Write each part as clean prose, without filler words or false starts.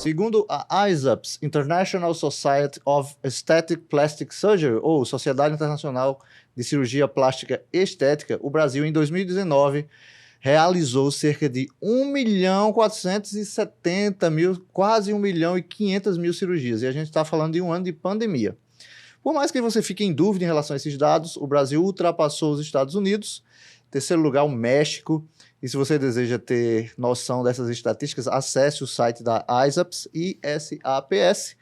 Segundo a ISAPS, International Society of Aesthetic Plastic Surgery, ou Sociedade Internacional de Cirurgia Plástica Estética, o Brasil, em 2019, realizou cerca de 1.470.000, quase 1.500.000 cirurgias. E a gente está falando de um ano de pandemia. Por mais que você fique em dúvida em relação a esses dados, o Brasil ultrapassou os Estados Unidos. Em terceiro lugar, o México. E se você deseja ter noção dessas estatísticas, acesse o site da ISAPS, ISAPS.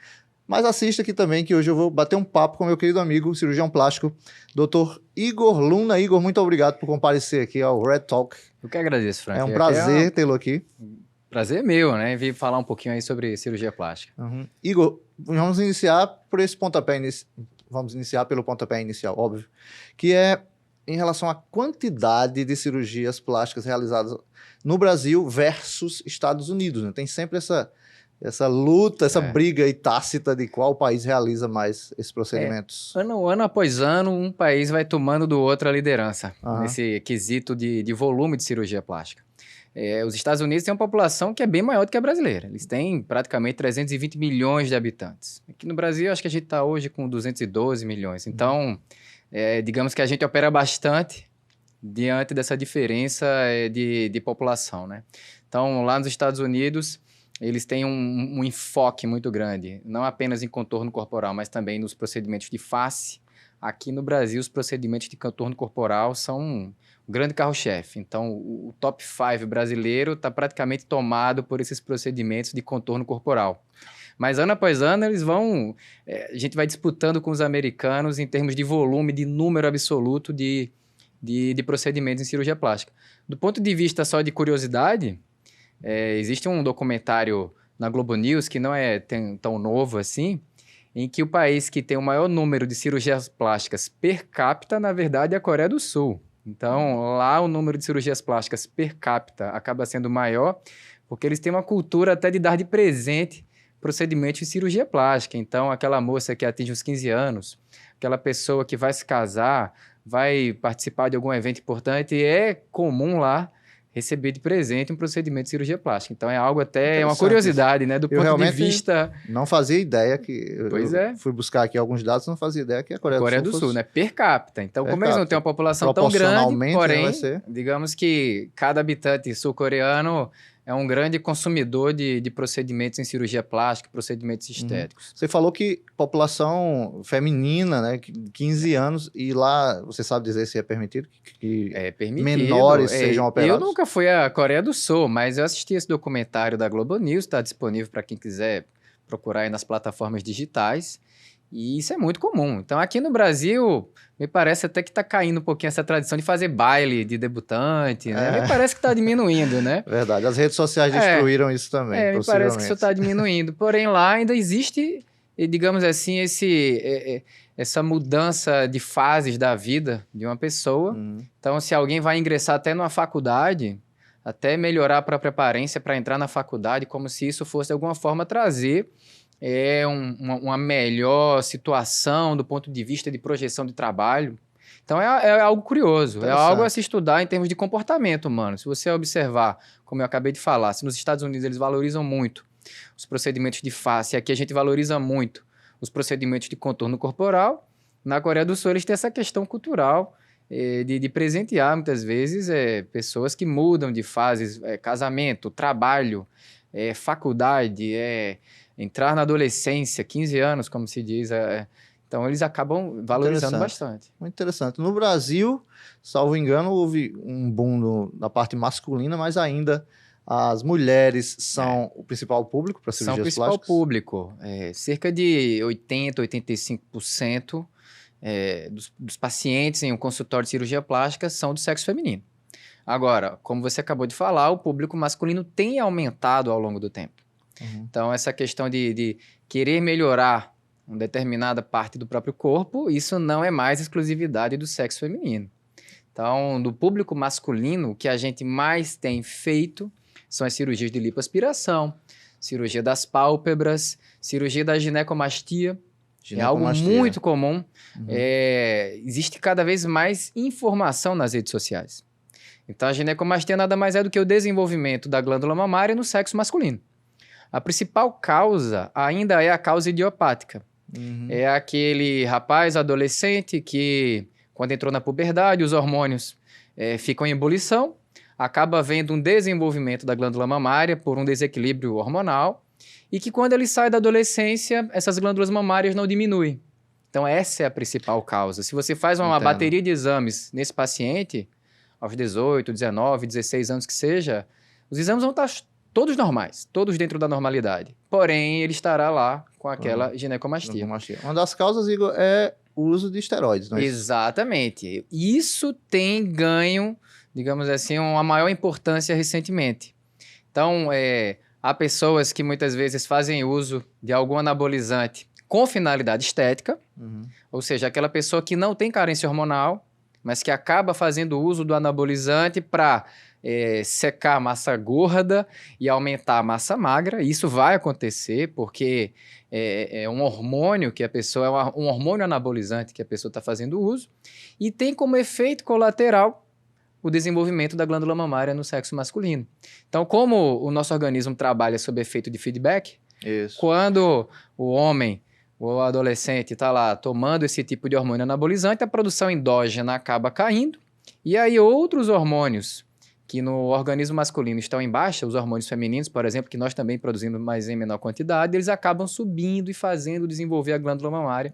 Mas assista aqui também, que hoje eu vou bater um papo com meu querido amigo, cirurgião plástico, Dr. Igor Luna. Igor, muito obrigado por comparecer aqui ao Red Talk. Eu que agradeço, Frank. É um prazer tê-lo aqui. Prazer meu, né? Vir falar um pouquinho aí sobre cirurgia plástica. Igor, vamos iniciar por esse pontapé Vamos iniciar pelo pontapé inicial, óbvio, que é em relação à quantidade de cirurgias plásticas realizadas no Brasil versus Estados Unidos, né? Tem sempre essa luta, essa briga aí tácita de qual país realiza mais esses procedimentos. Ano após ano, um país vai tomando do outro a liderança nesse quesito de volume de cirurgia plástica. Os Estados Unidos têm uma população que é bem maior do que a brasileira. Eles têm praticamente 320 milhões de habitantes. Aqui no Brasil, acho que a gente está hoje com 212 milhões. Então, digamos que a gente opera bastante diante dessa diferença de população, né? Então, lá nos Estados Unidos, eles têm um enfoque muito grande, não apenas em contorno corporal, mas também nos procedimentos de face. Aqui no Brasil, os procedimentos de contorno corporal são um grande carro-chefe. Então, o top 5 brasileiro está praticamente tomado por esses procedimentos de contorno corporal. Mas ano após ano, eles vão... a gente vai disputando com os americanos em termos de volume, de número absoluto de procedimentos em cirurgia plástica. Do ponto de vista só de curiosidade, existe um documentário na Globo News, que não é tão novo assim, em que o país que tem o maior número de cirurgias plásticas per capita, na verdade, é a Coreia do Sul. Então, lá o número de cirurgias plásticas per capita acaba sendo maior, porque eles têm uma cultura até de dar de presente procedimentos de cirurgia plástica. Então, aquela moça que atinge os 15 anos, aquela pessoa que vai se casar, vai participar de algum evento importante, é comum lá receber de presente um procedimento de cirurgia plástica. Então, é algo até, uma curiosidade, né? Do ponto de vista... não fazia ideia que... Pois fui buscar aqui alguns dados, não fazia ideia que a Coreia do Sul né? Per capita. Então, como eles não têm uma população tão grande, porém, digamos que cada habitante sul-coreano é um grande consumidor de procedimentos em cirurgia plástica, procedimentos estéticos. Você falou que população feminina, né, 15 anos, e lá, você sabe dizer se é permitido que menores sejam operados? Eu nunca fui à Coreia do Sul, mas eu assisti esse documentário da Globo News, está disponível para quem quiser procurar aí nas plataformas digitais, e isso é muito comum. Então, aqui no Brasil, me parece até que está caindo um pouquinho essa tradição de fazer baile de debutante, né? Me parece que está diminuindo, né? Verdade, as redes sociais destruíram isso também, me parece que isso está diminuindo. Porém, lá ainda existe, digamos assim, essa mudança de fases da vida de uma pessoa. Então, se alguém vai ingressar até numa faculdade, até melhorar a própria aparência para entrar na faculdade, como se isso fosse, de alguma forma, trazer... uma melhor situação do ponto de vista de projeção de trabalho. Então, é algo curioso, é algo a se estudar em termos de comportamento humano. Se você observar, como eu acabei de falar, se nos Estados Unidos eles valorizam muito os procedimentos de face, e aqui a gente valoriza muito os procedimentos de contorno corporal, na Coreia do Sul eles têm essa questão cultural de presentear, muitas vezes, pessoas que mudam de fases, casamento, trabalho, faculdade, entrar na adolescência, 15 anos, como se diz. Então, eles acabam valorizando bastante. Muito interessante. No Brasil, salvo engano, houve um boom na parte masculina, mas ainda as mulheres são o principal público para cirurgias plásticas? São o principal público. Cerca de 80%, 85% dos pacientes em um consultório de cirurgia plástica são do sexo feminino. Agora, como você acabou de falar, o público masculino tem aumentado ao longo do tempo. Então, essa questão de querer melhorar uma determinada parte do próprio corpo, isso não é mais exclusividade do sexo feminino. Então, do público masculino, o que a gente mais tem feito são as cirurgias de lipoaspiração, cirurgia das pálpebras, cirurgia da ginecomastia. É algo muito comum. Existe cada vez mais informação nas redes sociais. Então, a ginecomastia nada mais é do que o desenvolvimento da glândula mamária no sexo masculino. A principal causa ainda é a causa idiopática. É aquele rapaz adolescente que, quando entrou na puberdade, os hormônios ficam em ebulição, acaba havendo um desenvolvimento da glândula mamária por um desequilíbrio hormonal, e que quando ele sai da adolescência, essas glândulas mamárias não diminuem. Então essa é a principal causa. Se você faz uma bateria de exames nesse paciente, aos 18, 19, 16 anos que seja, os exames vão estar todos normais, todos dentro da normalidade. Porém, ele estará lá com aquela ginecomastia. Uma das causas, Igor, é o uso de esteroides, não é isso? Exatamente. Isso tem ganho, digamos assim, uma maior importância recentemente. Então, há pessoas que muitas vezes fazem uso de algum anabolizante com finalidade estética, ou seja, aquela pessoa que não tem carência hormonal, mas que acaba fazendo uso do anabolizante para secar a massa gorda e aumentar a massa magra. Isso vai acontecer porque é um hormônio que a pessoa, um hormônio anabolizante que a pessoa está fazendo uso, e tem como efeito colateral o desenvolvimento da glândula mamária no sexo masculino. Então, como o nosso organismo trabalha sob efeito de feedback, quando o homem, o adolescente está lá tomando esse tipo de hormônio anabolizante, a produção endógena acaba caindo, e aí outros hormônios que no organismo masculino estão em baixa, os hormônios femininos, por exemplo, que nós também produzimos, mas em menor quantidade, eles acabam subindo e fazendo desenvolver a glândula mamária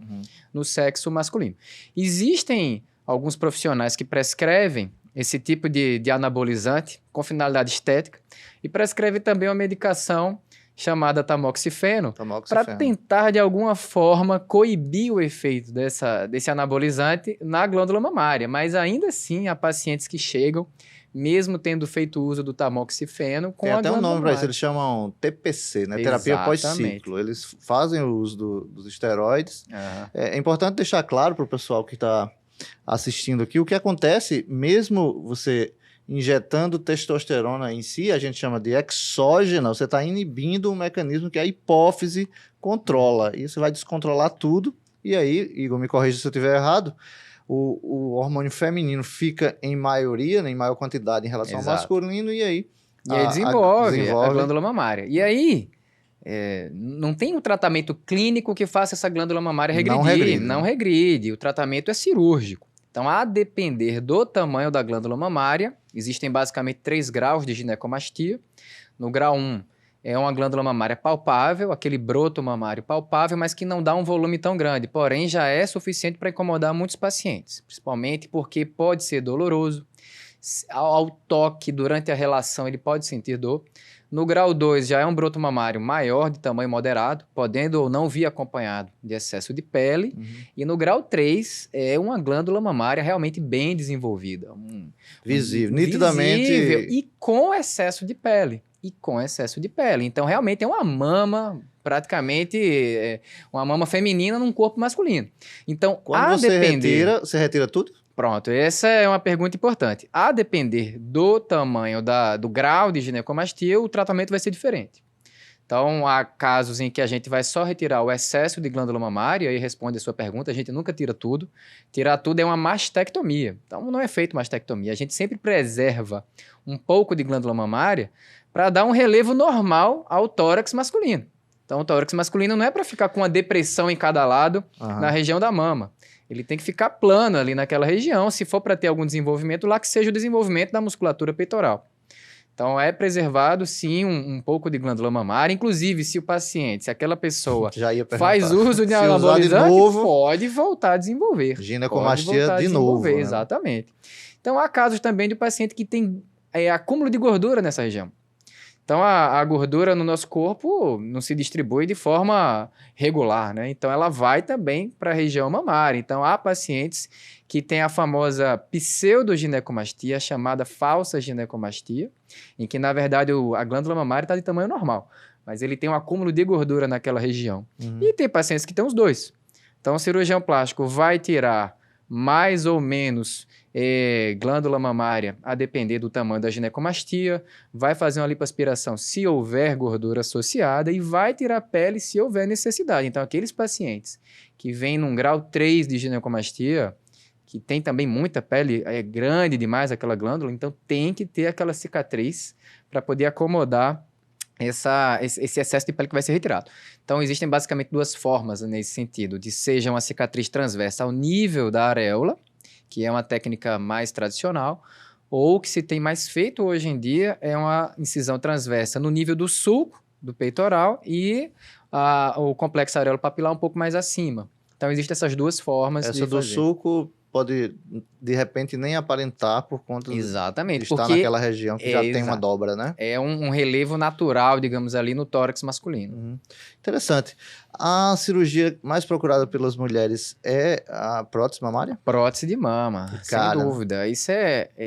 no sexo masculino. Existem alguns profissionais que prescrevem esse tipo de anabolizante com finalidade estética e prescreve também uma medicação chamada tamoxifeno para tentar, de alguma forma, coibir o efeito desse anabolizante na glândula mamária. Mas ainda assim, há pacientes que chegam, mesmo tendo feito uso do tamoxifeno, com a glândula mamária. Tem até um nome para isso, eles chamam TPC, né? Terapia pós-ciclo. Eles fazem o uso dos esteroides. É importante deixar claro para o pessoal que está assistindo aqui o que acontece, mesmo você injetando testosterona em si, a gente chama de exógena, você está inibindo um mecanismo que a hipófise controla. E você vai descontrolar tudo. E aí, Igor, me corrija se eu estiver errado, o hormônio feminino fica em maioria, né, em maior quantidade em relação ao masculino, e aí... desenvolve a glândula mamária. E aí, não tem um tratamento clínico que faça essa glândula mamária regredir. Não regride. O tratamento é cirúrgico. Então, a depender do tamanho da glândula mamária, existem basicamente 3 graus de ginecomastia. No grau 1, é uma glândula mamária palpável, aquele broto mamário palpável, mas que não dá um volume tão grande. Porém, já é suficiente para incomodar muitos pacientes, principalmente porque pode ser doloroso. Ao toque, durante a relação, ele pode sentir dor. No grau 2, já é um broto mamário maior, de tamanho moderado, podendo ou não vir acompanhado de excesso de pele. E no grau 3, é uma glândula mamária realmente bem desenvolvida. Visível, nitidamente. Visível, e com excesso de pele. Então, realmente é uma mama, praticamente, uma mama feminina num corpo masculino. Então, quando você retira tudo? Pronto, essa é uma pergunta importante. A depender do tamanho, do grau de ginecomastia, o tratamento vai ser diferente. Então, há casos em que a gente vai só retirar o excesso de glândula mamária, e responde a sua pergunta, a gente nunca tira tudo. Tirar tudo é uma mastectomia. Então, não é feito mastectomia. A gente sempre preserva um pouco de glândula mamária para dar um relevo normal ao tórax masculino. Então, o tórax masculino não é para ficar com uma depressão em cada lado na região da mama. Ele tem que ficar plano ali naquela região, se for para ter algum desenvolvimento lá, que seja o desenvolvimento da musculatura peitoral. Então, é preservado, sim, um pouco de glândula mamária. Inclusive, se aquela pessoa faz uso de anabolizante, pode voltar a desenvolver. Ginecomastia de novo. Né? Exatamente. Então, há casos também de paciente que tem acúmulo de gordura nessa região. Então, a gordura no nosso corpo não se distribui de forma regular, né? Então, ela vai também para a região mamária. Então, há pacientes que têm a famosa pseudoginecomastia, chamada falsa ginecomastia, em que, na verdade, a glândula mamária está de tamanho normal, mas ele tem um acúmulo de gordura naquela região. E tem pacientes que têm os dois. Então, o cirurgião plástico vai tirar mais ou menos glândula mamária, a depender do tamanho da ginecomastia, vai fazer uma lipoaspiração se houver gordura associada e vai tirar pele se houver necessidade. Então, aqueles pacientes que vêm num grau 3 de ginecomastia, que tem também muita pele, é grande demais aquela glândula, então tem que ter aquela cicatriz para poder acomodar esse excesso de pele que vai ser retirado. Então, existem basicamente duas formas nesse sentido, de seja uma cicatriz transversa ao nível da areola, que é uma técnica mais tradicional, ou que se tem mais feito hoje em dia é uma incisão transversa no nível do sulco, do peitoral, e o complexo areolo papilar um pouco mais acima. Então, existem essas duas formas de Essa do fazer. sulco pode, de repente, nem aparentar por conta Exatamente, de estar porque naquela região que já tem uma dobra, né? é um relevo natural, digamos ali, no tórax masculino. Interessante. A cirurgia mais procurada pelas mulheres é a prótese mamária? Prótese de mama, sem dúvida. Isso é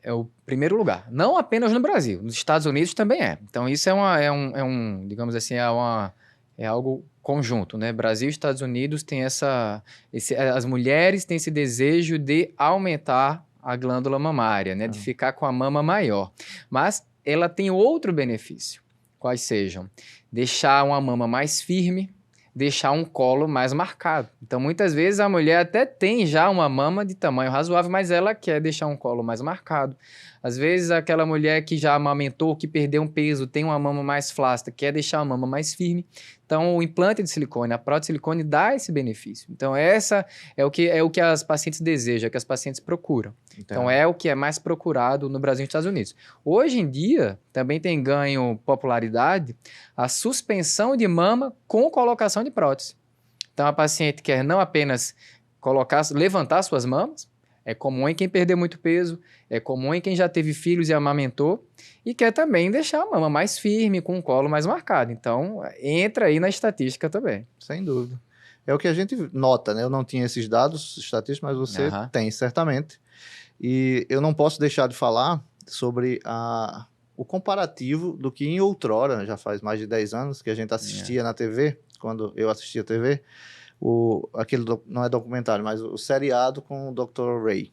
o primeiro lugar. Não apenas no Brasil, nos Estados Unidos também é. Então, isso digamos assim, é algo conjunto, né? Brasil e Estados Unidos tem as mulheres têm esse desejo de aumentar a glândula mamária, né? De ficar com a mama maior. Mas ela tem outro benefício. Quais sejam? Deixar uma mama mais firme, deixar um colo mais marcado. Então, muitas vezes a mulher até tem já uma mama de tamanho razoável, mas ela quer deixar um colo mais marcado. Às vezes, aquela mulher que já amamentou, que perdeu um peso, tem uma mama mais flácida, quer deixar a mama mais firme. Então, o implante de silicone, a prótese de silicone dá esse benefício. Então, essa é o que as pacientes desejam, é o que as pacientes procuram. Então, é o que é mais procurado no Brasil e nos Estados Unidos. Hoje em dia, também tem ganho popularidade a suspensão de mama com colocação de prótese. Então, a paciente quer não apenas levantar suas mamas, é comum em quem perdeu muito peso, é comum em quem já teve filhos e amamentou, e quer também deixar a mama mais firme, com o colo mais marcado. Então, entra aí na estatística também. Sem dúvida. É o que a gente nota, né? Eu não tinha esses dados estatísticos, mas você tem, certamente. E eu não posso deixar de falar sobre o comparativo do que em outrora, já faz mais de 10 anos, que a gente assistia na TV, quando eu assistia a TV, não é documentário, mas o seriado com o Dr. Ray.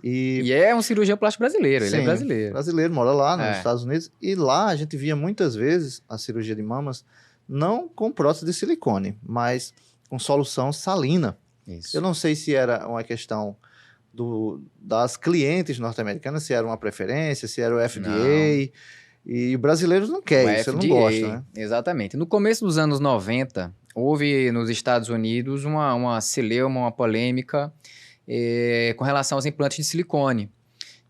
E é um cirurgião plástico brasileiro, ele é brasileiro. Brasileiro, mora lá nos Estados Unidos, e lá a gente via muitas vezes a cirurgia de mamas não com prótese de silicone, mas com solução salina. Isso. Eu não sei se era uma questão das clientes norte-americanas, se era uma preferência, se era o FDA... Não. E brasileiros não querem isso, não gostam, né? Exatamente. No começo dos anos 90, houve nos Estados Unidos uma celeuma, uma polêmica com relação aos implantes de silicone.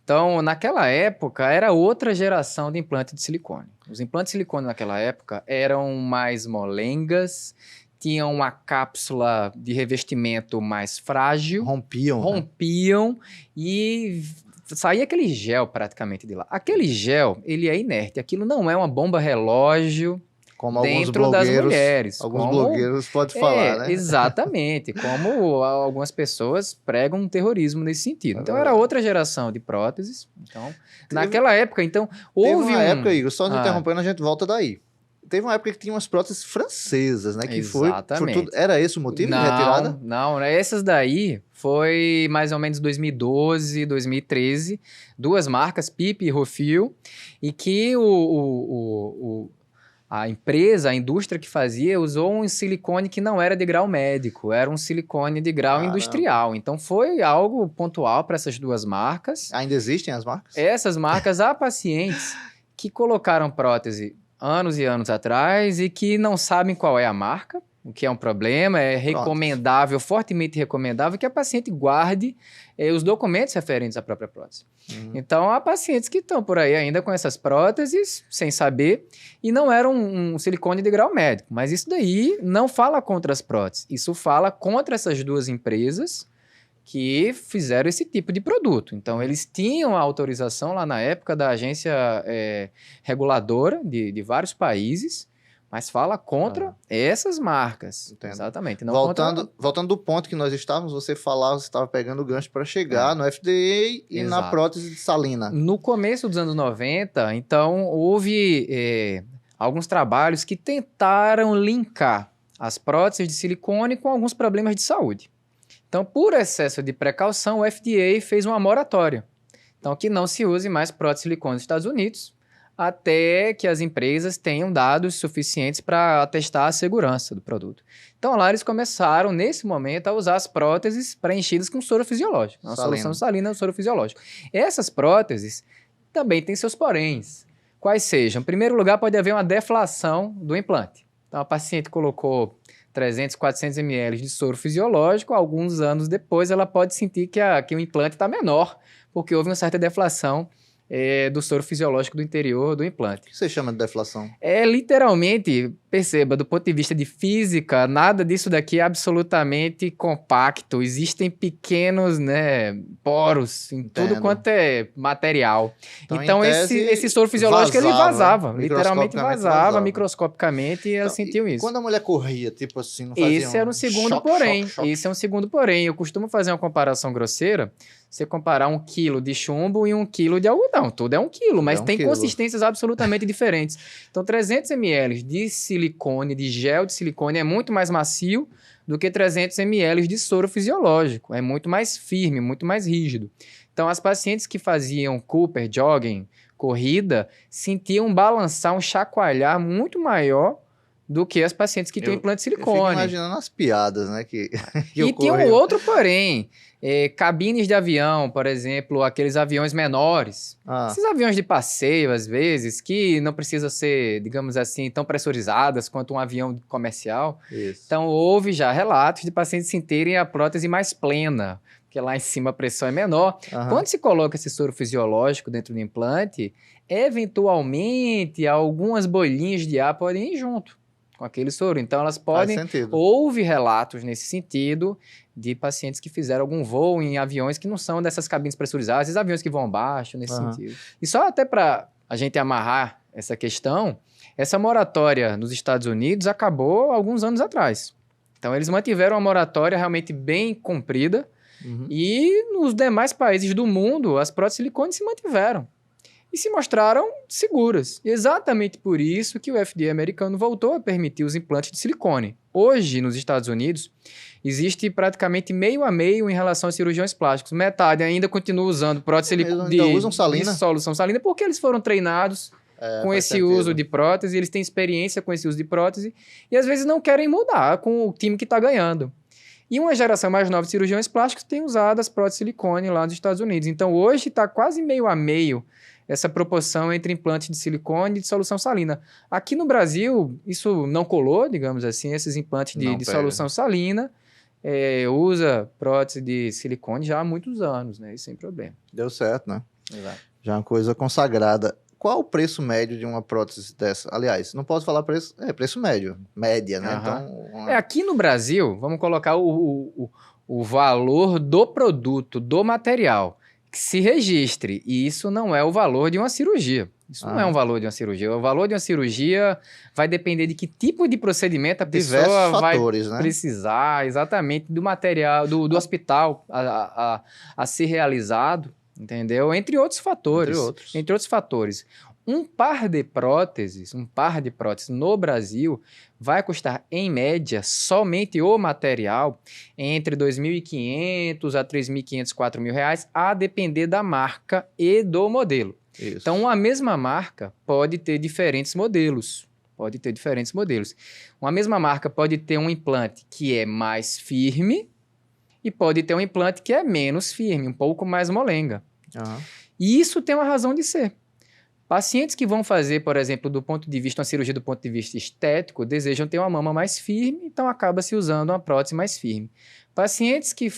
Então, naquela época, era outra geração de implante de silicone. Os implantes de silicone naquela época eram mais molengas, tinham uma cápsula de revestimento mais frágil. Rompiam e saía aquele gel praticamente de lá. Aquele gel, ele é inerte. Aquilo não é uma bomba relógio como dentro das mulheres. Alguns blogueiros podem falar, né? Exatamente. Como algumas pessoas pregam um terrorismo nesse sentido. Então, era outra geração de próteses. Então, naquela época, houve uma época, Igor, só interrompendo, a gente volta daí. Teve uma época que tinha umas próteses francesas, né? Que Exatamente. Era esse o motivo de retirada? Não, essas daí foi mais ou menos 2012, 2013. Duas marcas, Pipe e Rofil, e que a empresa, a indústria que fazia, usou um silicone que não era de grau médico, era um silicone de grau industrial. Então, foi algo pontual para essas duas marcas. Ainda existem as marcas? Essas marcas, há pacientes que colocaram prótese anos e anos atrás e que não sabem qual é a marca, o que é um problema. É recomendável, fortemente recomendável, que a paciente guarde os documentos referentes à própria prótese. Então, há pacientes que estão por aí ainda com essas próteses, sem saber, e não era um silicone de grau médico. Mas isso daí não fala contra as próteses, isso fala contra essas duas empresas que fizeram esse tipo de produto. Então, eles tinham a autorização lá na época da agência reguladora de vários países, mas fala contra essas marcas. Entendo. Exatamente. Não voltando do ponto que nós estávamos, você estava pegando o gancho para chegar no FDA e na prótese de salina. No começo dos anos 90, então, houve alguns trabalhos que tentaram linkar as próteses de silicone com alguns problemas de saúde. Então, por excesso de precaução, o FDA fez uma moratória. Então, que não se use mais prótese de silicone nos Estados Unidos, até que as empresas tenham dados suficientes para atestar a segurança do produto. Então, lá eles começaram, nesse momento, a usar as próteses preenchidas com soro fisiológico. Uma solução salina, soro fisiológico. Essas próteses também têm seus poréns. quais sejam. Em primeiro lugar, pode haver uma deflação do implante. Então, a paciente colocou 300, 400 ml de soro fisiológico, alguns anos depois ela pode sentir que o implante está menor, porque houve uma certa deflação do soro fisiológico do interior do implante. O que você chama de deflação? É literalmente, perceba, do ponto de vista de física, nada disso daqui é absolutamente compacto. Existem pequenos, né, poros em tudo quanto é material. Então esse soro fisiológico ele vazava, literalmente vazava microscopicamente e ela sentiu isso. Quando a mulher corria, tipo assim, não fazia Esse era um segundo porém. Esse é um segundo porém. Eu costumo fazer uma comparação grosseira. Você comparar 1 quilo de chumbo e 1 quilo de algodão. Tudo é 1 quilo, mas tem consistências absolutamente diferentes. Então, 300 ml de silicone, de gel de silicone, é muito mais macio do que 300 ml de soro fisiológico. É muito mais firme, muito mais rígido. Então, as pacientes que faziam Cooper, jogging, corrida, sentiam balançar, um chacoalhar muito maior do que as pacientes que têm implante de silicone. Eu fico imaginando as piadas, né? E tem um outro porém. Cabines de avião, por exemplo, aqueles aviões menores. Esses aviões de passeio, às vezes, que não precisam ser, digamos assim, tão pressurizadas quanto um avião comercial. Isso. Então, houve já relatos de pacientes sentirem a prótese mais plena, porque lá em cima a pressão é menor. Quando se coloca esse soro fisiológico dentro do implante, eventualmente, algumas bolinhas de ar podem ir junto com aquele soro. Então, elas podem... Houve relatos nesse sentido de pacientes que fizeram algum voo em aviões que não são dessas cabines pressurizadas, esses aviões que vão abaixo, nesse sentido. E só até para a gente amarrar essa questão, essa moratória nos Estados Unidos acabou alguns anos atrás. Então, eles mantiveram uma moratória realmente bem comprida e nos demais países do mundo, as próteses de silicone se mantiveram. E se mostraram seguras. Exatamente por isso que o FDA americano voltou a permitir os implantes de silicone. Hoje, nos Estados Unidos, existe praticamente meio a meio em relação a cirurgiões plásticos. Metade ainda continua usando prótese de solução salina porque eles foram treinados com esse uso de prótese, eles têm experiência com esse uso de prótese e às vezes não querem mudar com o time que está ganhando. E uma geração mais nova de cirurgiões plásticos tem usado as próteses de silicone lá nos Estados Unidos. Então, hoje está quase meio a meio essa proporção entre implantes de silicone e de solução salina. Aqui no Brasil, isso não colou, digamos assim, esses implantes de solução salina. Usa prótese de silicone já há muitos anos, né? E sem problema. Deu certo, né? Exato. Já é uma coisa consagrada. Qual o preço médio de uma prótese dessa? Aliás, não posso falar preço, preço médio, média, né? Então, aqui no Brasil, vamos colocar o valor do produto, do material, que se registre. E isso não é o valor de uma cirurgia. Isso não é um valor de uma cirurgia. O valor de uma cirurgia vai depender de que tipo de procedimento a pessoa vai precisar, exatamente, do material, do hospital a ser realizado, entendeu? Entre outros fatores. Entre outros fatores. Um par de próteses no Brasil vai custar, em média, somente o material, entre R$ 2.500 a R$ 3.500, R$ 4.000, a depender da marca e do modelo. Isso. Então, a mesma marca pode ter diferentes modelos. Uma mesma marca pode ter um implante que é mais firme e pode ter um implante que é menos firme, um pouco mais molenga. E isso tem uma razão de ser. Pacientes que vão fazer, por exemplo, uma cirurgia do ponto de vista estético, desejam ter uma mama mais firme, então acaba se usando uma prótese mais firme. Pacientes que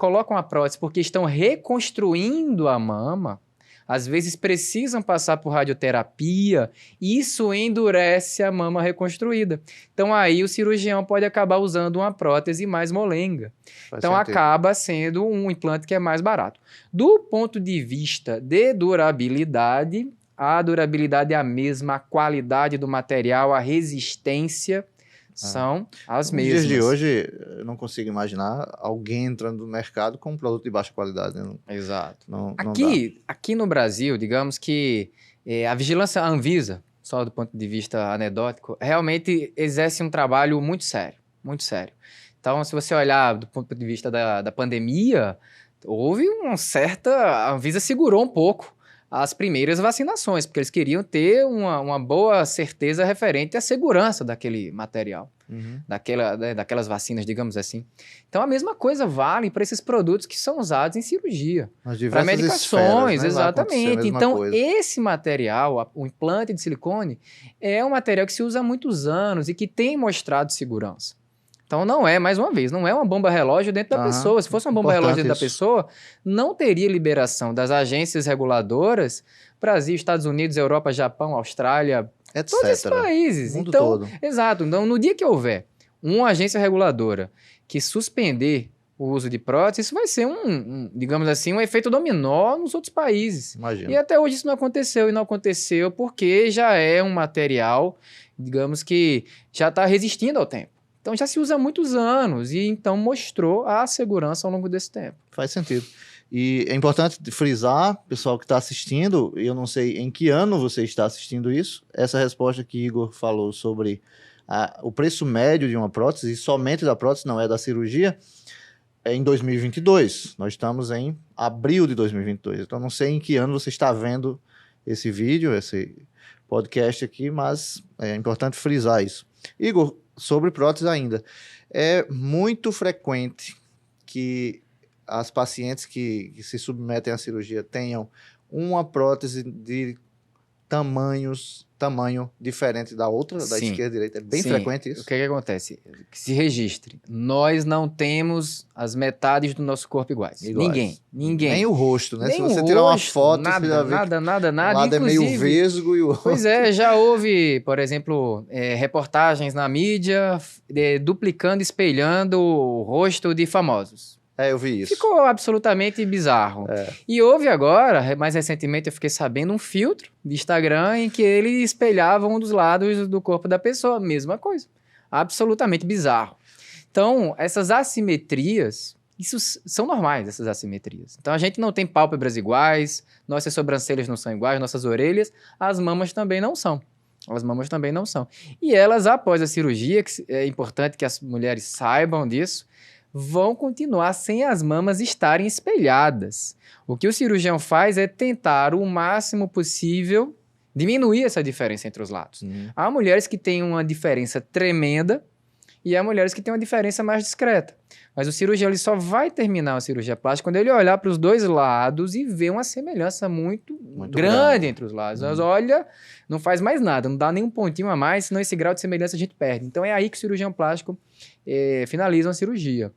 colocam a prótese porque estão reconstruindo a mama, às vezes precisam passar por radioterapia, isso endurece a mama reconstruída. Então aí o cirurgião pode acabar usando uma prótese mais molenga. Então acaba sendo um implante que é mais barato. Do ponto de vista de durabilidade, a durabilidade é a mesma, a qualidade do material, a resistência são as mesmas. Nos dias de hoje, eu não consigo imaginar alguém entrando no mercado com um produto de baixa qualidade. Né? Exato. Aqui no Brasil, digamos que a vigilância Anvisa, só do ponto de vista anedótico, realmente exerce um trabalho muito sério, muito sério. Então, se você olhar do ponto de vista da pandemia, houve uma certa... A Anvisa segurou um pouco as primeiras vacinações, porque eles queriam ter uma boa certeza referente à segurança daquele material, daquelas vacinas, digamos assim. Então, a mesma coisa vale para esses produtos que são usados em cirurgia, para medicações, esferas, né? Exatamente. Então, esse material, o implante de silicone, é um material que se usa há muitos anos e que tem mostrado segurança. Então, não é, mais uma vez, não é uma bomba relógio dentro da pessoa. Se fosse uma bomba relógio dentro da pessoa, não teria liberação das agências reguladoras, Brasil, Estados Unidos, Europa, Japão, Austrália, etc. Todos esses países. Mundo todo. Exato. Então, no dia que houver uma agência reguladora que suspender o uso de prótese, isso vai ser digamos assim, um efeito dominó nos outros países. Imagina. E até hoje isso não aconteceu, e não aconteceu porque já é um material, digamos que já está resistindo ao tempo. Então, já se usa há muitos anos e, então, mostrou a segurança ao longo desse tempo. Faz sentido. E é importante frisar, pessoal que está assistindo, eu não sei em que ano você está assistindo isso, essa resposta que Igor falou sobre o preço médio de uma prótese, e somente da prótese, não é da cirurgia, é em 2022. Nós estamos em abril de 2022. Então, não sei em que ano você está vendo esse vídeo, esse podcast aqui, mas é importante frisar isso. Igor, sobre prótese ainda, é muito frequente que as pacientes que se submetem à cirurgia tenham uma prótese de tamanho diferente da outra, da esquerda e direita. É bem frequente isso. O que acontece? Que se registre. Nós não temos as metades do nosso corpo iguais. Ninguém. Nem o rosto, né? Nem se você tirar uma foto, nada, você já vê nada. um lado é meio vesgo e o outro... Pois é, já houve, por exemplo, reportagens na mídia duplicando, espelhando o rosto de famosos. Eu vi isso. Ficou absolutamente bizarro. E houve agora, mais recentemente eu fiquei sabendo, um filtro de Instagram em que ele espelhava um dos lados do corpo da pessoa. Mesma coisa. Absolutamente bizarro. Então, essas assimetrias, isso são normais, essas assimetrias. Então, a gente não tem pálpebras iguais, nossas sobrancelhas não são iguais, nossas orelhas, as mamas também não são. E elas, após a cirurgia, que é importante que as mulheres saibam disso, vão continuar sem as mamas estarem espelhadas. O que o cirurgião faz é tentar o máximo possível diminuir essa diferença entre os lados. Há mulheres que têm uma diferença tremenda e há mulheres que têm uma diferença mais discreta. Mas o cirurgião ele só vai terminar a cirurgia plástica quando ele olhar para os dois lados e ver uma semelhança muito grande entre os lados. Mas olha, não faz mais nada, não dá nem um pontinho a mais, senão esse grau de semelhança a gente perde. Então é aí que o cirurgião plástico finaliza uma cirurgia.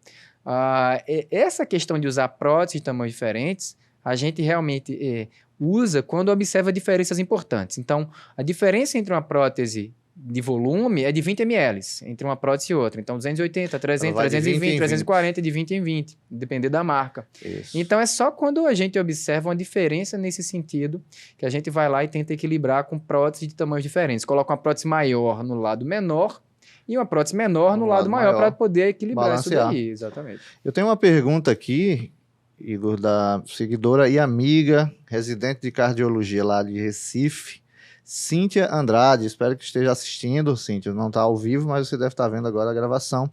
Essa questão de usar próteses de tamanhos diferentes, a gente realmente usa quando observa diferenças importantes. Então, a diferença entre uma prótese de volume é de 20 ml entre uma prótese e outra. Então, 280, 300, 320, 340, de 20 em 20, depender da marca. Isso. Então, é só quando a gente observa uma diferença nesse sentido que a gente vai lá e tenta equilibrar com próteses de tamanhos diferentes. Coloca uma prótese maior no lado menor e uma prótese menor no lado maior para poder equilibrar balancear. Isso daí. Exatamente. Eu tenho uma pergunta aqui, Igor, da seguidora e amiga, residente de cardiologia lá de Recife, Cíntia Andrade. Espero que esteja assistindo, Cíntia. Não está ao vivo, mas você deve estar vendo agora a gravação.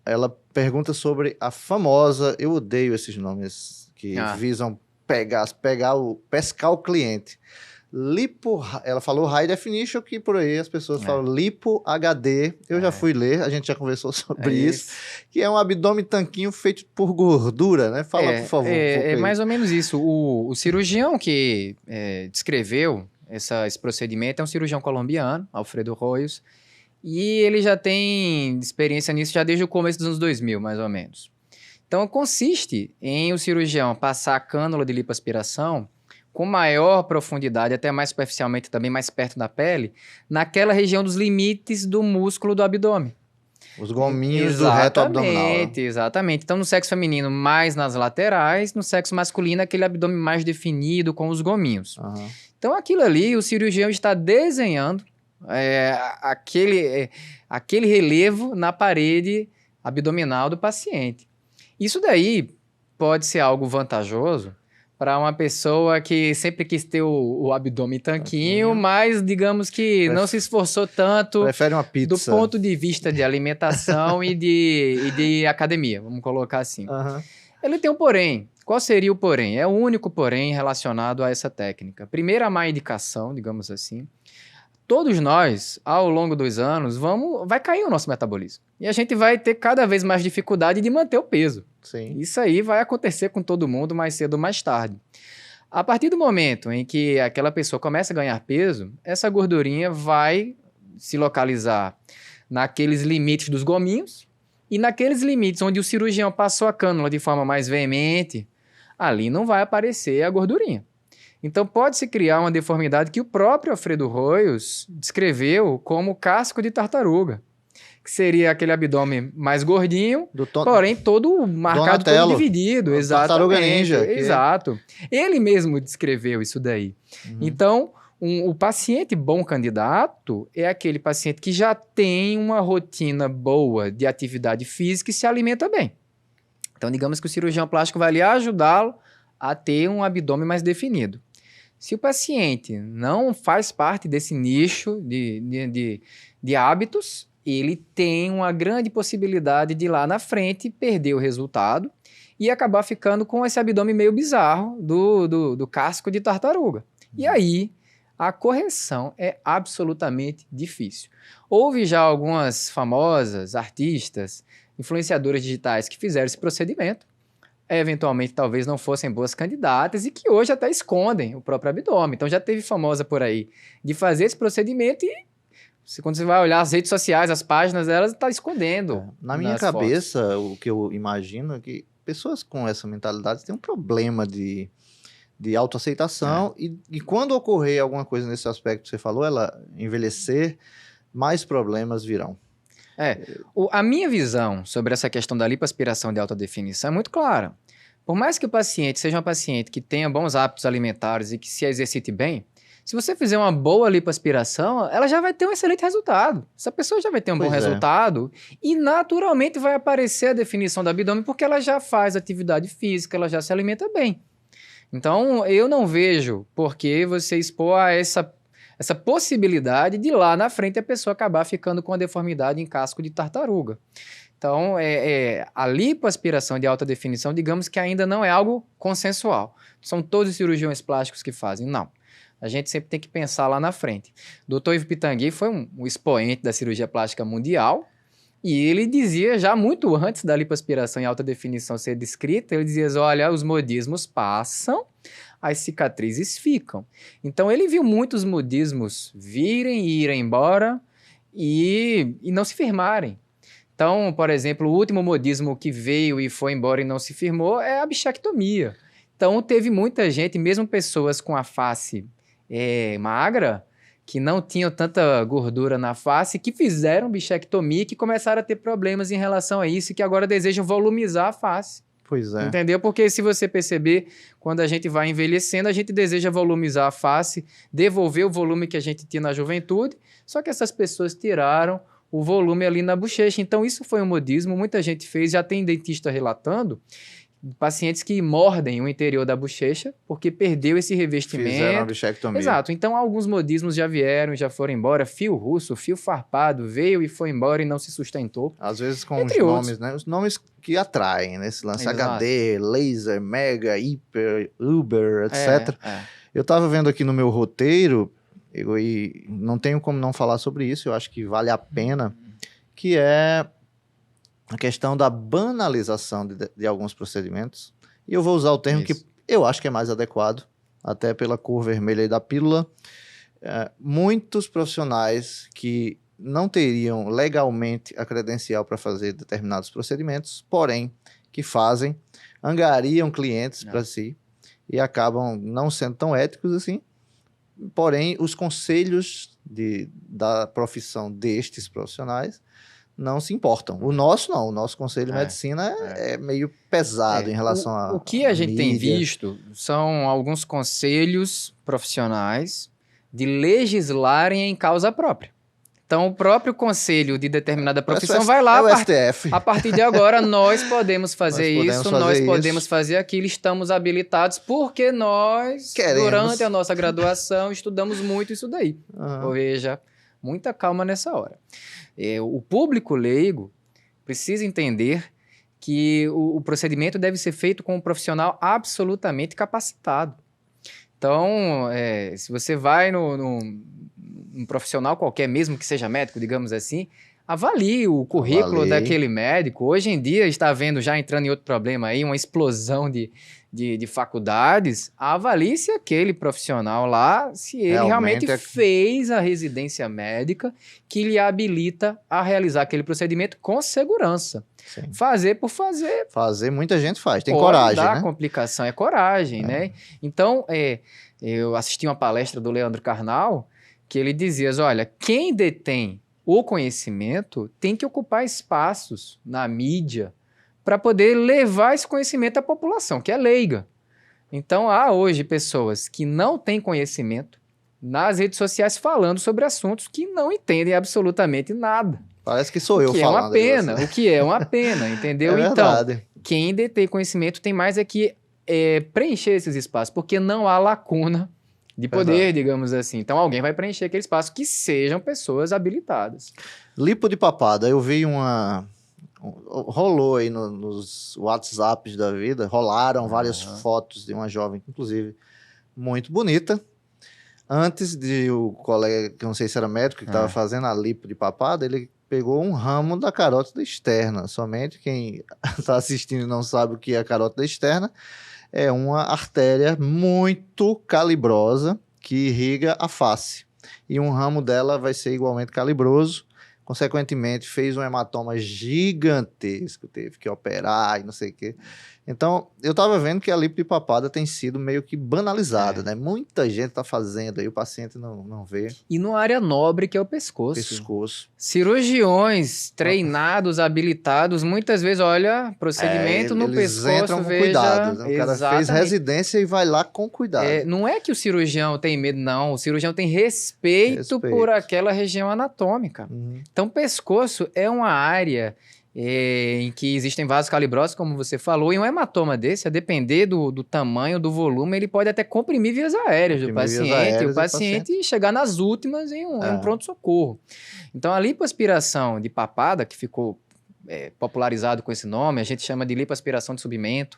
Ela pergunta sobre a famosa, eu odeio esses nomes que visam pescar o cliente. Ela falou High Definition, que por aí as pessoas falam Lipo HD. Eu já fui ler, a gente já conversou sobre isso. Que é um abdômen tanquinho feito por gordura, né? Fala, por favor. É mais ou menos isso. O cirurgião que descreveu esse procedimento é um cirurgião colombiano, Alfredo Royos, e ele já tem experiência nisso já desde o começo dos anos 2000, mais ou menos. Então, consiste em o cirurgião passar a cânula de lipoaspiração com maior profundidade, até mais superficialmente, também mais perto da pele, naquela região dos limites do músculo do abdômen. Os gominhos do reto abdominal. Né? Exatamente. Então, no sexo feminino, mais nas laterais, no sexo masculino, aquele abdômen mais definido com os gominhos. Então, aquilo ali, o cirurgião está desenhando aquele relevo na parede abdominal do paciente. Isso daí pode ser algo vantajoso para uma pessoa que sempre quis ter o abdômen tanquinho, mas digamos que não se esforçou tanto. Prefere uma pizza. Do ponto de vista de alimentação e de academia, vamos colocar assim. Ele tem um porém. Qual seria o porém? É o único porém relacionado a essa técnica. Primeiro, a má indicação, digamos assim. Todos nós, ao longo dos anos, vai cair o nosso metabolismo. E a gente vai ter cada vez mais dificuldade de manter o peso. Sim. Isso aí vai acontecer com todo mundo mais cedo ou mais tarde. A partir do momento em que aquela pessoa começa a ganhar peso, essa gordurinha vai se localizar naqueles limites dos gominhos e naqueles limites onde o cirurgião passou a cânula de forma mais veemente, ali não vai aparecer a gordurinha. Então pode-se criar uma deformidade que o próprio Alfredo Royos descreveu como casco de tartaruga, que seria aquele abdômen mais gordinho, porém todo marcado, Donatello, todo dividido. Exatamente. Tartaruga Ninja. Exato. Ele mesmo descreveu isso daí. Então, o paciente bom candidato é aquele paciente que já tem uma rotina boa de atividade física e se alimenta bem. Então, digamos que o cirurgião plástico vai ali ajudá-lo a ter um abdômen mais definido. Se o paciente não faz parte desse nicho de hábitos, ele tem uma grande possibilidade de lá na frente perder o resultado e acabar ficando com esse abdômen meio bizarro do casco de tartaruga. E aí, a correção é absolutamente difícil. Houve já algumas famosas artistas, influenciadoras digitais que fizeram esse procedimento, eventualmente talvez não fossem boas candidatas e que hoje até escondem o próprio abdômen. Então já teve famosa por aí de fazer esse procedimento e quando você vai olhar as redes sociais, as páginas delas, está escondendo. Na minha cabeça, o que eu imagino é que pessoas com essa mentalidade têm um problema de autoaceitação e quando ocorrer alguma coisa nesse aspecto que você falou, ela envelhecer, mais problemas virão. A minha visão sobre essa questão da lipoaspiração de alta definição é muito clara. Por mais que o paciente seja um paciente que tenha bons hábitos alimentares e que se exercite bem, se você fizer uma boa lipoaspiração, ela já vai ter um excelente resultado. Essa pessoa já vai ter um bom resultado e naturalmente vai aparecer a definição do abdômen porque ela já faz atividade física, ela já se alimenta bem. Então, eu não vejo por que você expor a essa possibilidade de lá na frente a pessoa acabar ficando com a deformidade em casco de tartaruga. Então, a lipoaspiração de alta definição, digamos que ainda não é algo consensual. São todos os cirurgiões plásticos que fazem, não. A gente sempre tem que pensar lá na frente. O Dr. Yves Pitangui foi um expoente da cirurgia plástica mundial e ele dizia já muito antes da lipoaspiração em alta definição ser descrita, ele dizia, olha, os modismos passam, as cicatrizes ficam. Então ele viu muitos modismos virem e irem embora e não se firmarem. Então, por exemplo, o último modismo que veio e foi embora e não se firmou é a bichectomia. Então teve muita gente, mesmo pessoas com a face magra, que não tinham tanta gordura na face, que fizeram bichectomia e que começaram a ter problemas em relação a isso e que agora desejam volumizar a face. Pois é. Entendeu? Porque se você perceber, quando a gente vai envelhecendo, a gente deseja volumizar a face, devolver o volume que a gente tinha na juventude, só que essas pessoas tiraram o volume ali na bochecha. Então isso foi um modismo, muita gente fez, já tem dentista relatando, pacientes que mordem o interior da bochecha porque perdeu esse revestimento. Fizeram a bichectomia. Exato. Então, alguns modismos já vieram, já foram embora. Fio russo, fio farpado, veio e foi embora e não se sustentou. Às vezes com os nomes, né? Os nomes que atraem, né? Esse lance HD, laser, mega, hiper, uber, etc. Eu estava vendo aqui no meu roteiro, e não tenho como não falar sobre isso, eu acho que vale a pena, que é a questão da banalização de alguns procedimentos. E eu vou usar o termo que eu acho que é mais adequado, até pela cor vermelha aí da pílula. Muitos profissionais que não teriam legalmente a credencial para fazer determinados procedimentos, porém, que fazem, angariam clientes para si e acabam não sendo tão éticos assim. Porém, os conselhos da profissão destes profissionais não se importam. O nosso não, o nosso Conselho de Medicina é meio pesado em relação a... O que a gente tem visto são alguns conselhos profissionais de legislarem em causa própria. Então, o próprio conselho de determinada profissão vai lá, a partir de agora nós podemos fazer isso, nós podemos fazer aquilo, estamos habilitados porque nós, durante a nossa graduação, estudamos muito isso daí. Ou seja, muita calma nessa hora. O público leigo precisa entender que o procedimento deve ser feito com um profissional absolutamente capacitado. Então, se você vai num profissional qualquer, mesmo que seja médico, digamos assim, avalie o currículo daquele médico. Hoje em dia está havendo, já entrando em outro problema aí, uma explosão de faculdades. Avalie se aquele profissional lá, se ele realmente fez a residência médica que lhe habilita a realizar aquele procedimento com segurança. Sim. Fazer por fazer. Fazer, muita gente faz. Tem pode coragem, dar né? complicação, é coragem, né? Então, eu assisti uma palestra do Leandro Carnal, que ele dizia, olha, quem detém o conhecimento tem que ocupar espaços na mídia para poder levar esse conhecimento à população, que é leiga. Então, há hoje pessoas que não têm conhecimento nas redes sociais falando sobre assuntos que não entendem absolutamente nada. Parece que sou eu falando. O que é uma pena, entendeu? É verdade. Então, quem detém conhecimento tem mais que preencher esses espaços, porque não há lacuna de poder, digamos assim. Então, alguém vai preencher aquele espaço que sejam pessoas habilitadas. Lipo de papada, eu vi rolou aí nos WhatsApps da vida, rolaram várias fotos de uma jovem, inclusive, muito bonita. Antes de o colega, que eu não sei se era médico, que estava fazendo a lipo de papada, ele pegou um ramo da carótida externa. Somente quem está assistindo não sabe o que é a carótida externa. É uma artéria muito calibrosa que irriga a face. E um ramo dela vai ser igualmente calibroso. Consequentemente, fez um hematoma gigantesco, teve que operar e não sei o quê. Então, eu estava vendo que a lipo de papada tem sido meio que banalizada, né? Muita gente está fazendo aí, o paciente não vê. E numa área nobre, que é o pescoço. Cirurgiões treinados, habilitados, muitas vezes, olha, procedimento no pescoço, entram com cuidado. Né? O cara fez residência e vai lá com cuidado. Não é que o cirurgião tem medo, não. O cirurgião tem respeito por aquela região anatômica. Então, pescoço é uma área em que existem vasos calibrosos, como você falou, e um hematoma desse, a depender do tamanho, do volume, ele pode até comprimir vias aéreas do paciente, e o paciente chegar nas últimas em um pronto-socorro. Então, a lipoaspiração de papada, que ficou popularizado com esse nome, a gente chama de lipoaspiração de submento.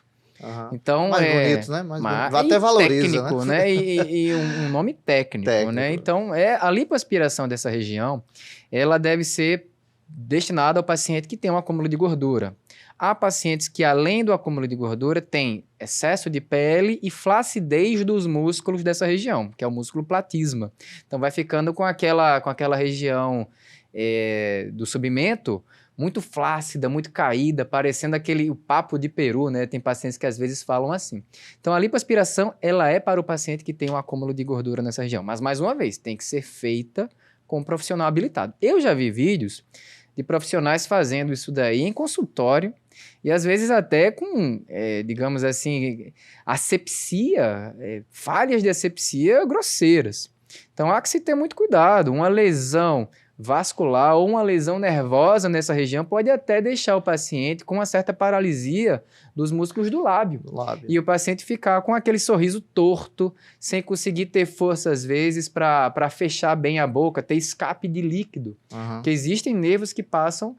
Então, mais bonito, né? Até valoriza, técnico, né? E um nome técnico, né? Então, a lipoaspiração dessa região, ela deve ser destinado ao paciente que tem um acúmulo de gordura. Há pacientes que, além do acúmulo de gordura, têm excesso de pele e flacidez dos músculos dessa região, que é o músculo platisma. Então, vai ficando com aquela região do submento muito flácida, muito caída, parecendo o papo de peru, né? Tem pacientes que às vezes falam assim. Então, a lipoaspiração, ela é para o paciente que tem um acúmulo de gordura nessa região. Mas, mais uma vez, tem que ser feita com um profissional habilitado. Eu já vi vídeos de profissionais fazendo isso daí em consultório e às vezes até com, digamos assim, asepsia, falhas de asepsia grosseiras. Então há que se ter muito cuidado. Uma lesão vascular ou uma lesão nervosa nessa região pode até deixar o paciente com uma certa paralisia dos músculos do lábio. E o paciente ficar com aquele sorriso torto, sem conseguir ter força às vezes para fechar bem a boca, ter escape de líquido. Porque existem nervos que passam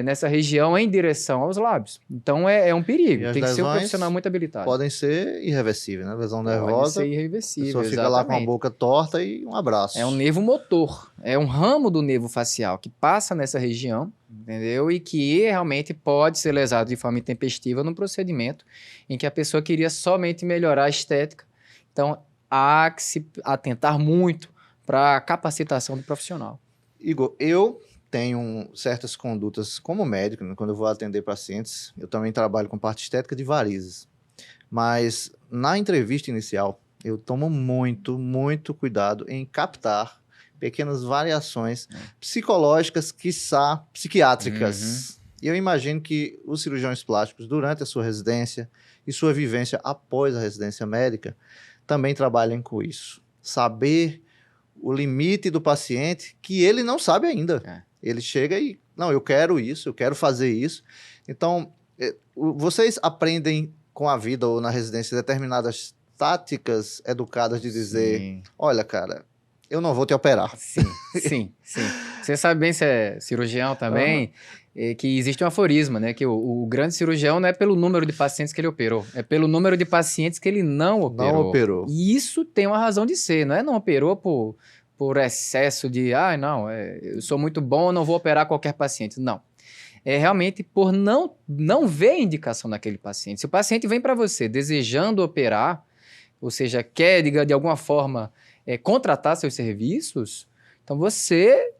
nessa região em direção aos lábios. Então é um perigo. Tem que ser um profissional muito habilitado. Podem ser irreversíveis, né? Lesão nervosa. Pode ser irreversível, a pessoa fica lá com a boca torta e um abraço. É um nervo motor. É um ramo do nervo facial que passa nessa região, entendeu? E que realmente pode ser lesado de forma intempestiva num procedimento em que a pessoa queria somente melhorar a estética. Então, há que se atentar muito para a capacitação do profissional. Igor, eu tenho certas condutas como médico, né? Quando eu vou atender pacientes, eu também trabalho com parte estética de varizes. Mas na entrevista inicial, eu tomo muito cuidado em captar pequenas variações psicológicas, quiçá psiquiátricas. E eu imagino que os cirurgiões plásticos, durante a sua residência e sua vivência após a residência médica, também trabalhem com isso. Saber o limite do paciente que ele não sabe ainda. Ele chega e, não, eu quero isso, eu quero fazer isso. Então, vocês aprendem com a vida ou na residência determinadas táticas educadas de dizer, olha, cara, eu não vou te operar. Sim, sim, sim. Você sabe bem, se é cirurgião também, que existe um aforisma, né? Que o grande cirurgião não é pelo número de pacientes que ele operou, é pelo número de pacientes que ele não operou. Não operou. E isso tem uma razão de ser, não operou por excesso de, eu sou muito bom, não vou operar qualquer paciente. Não. É realmente por não ver a indicação daquele paciente. Se o paciente vem para você desejando operar, ou seja, quer, de alguma forma, contratar seus serviços, então você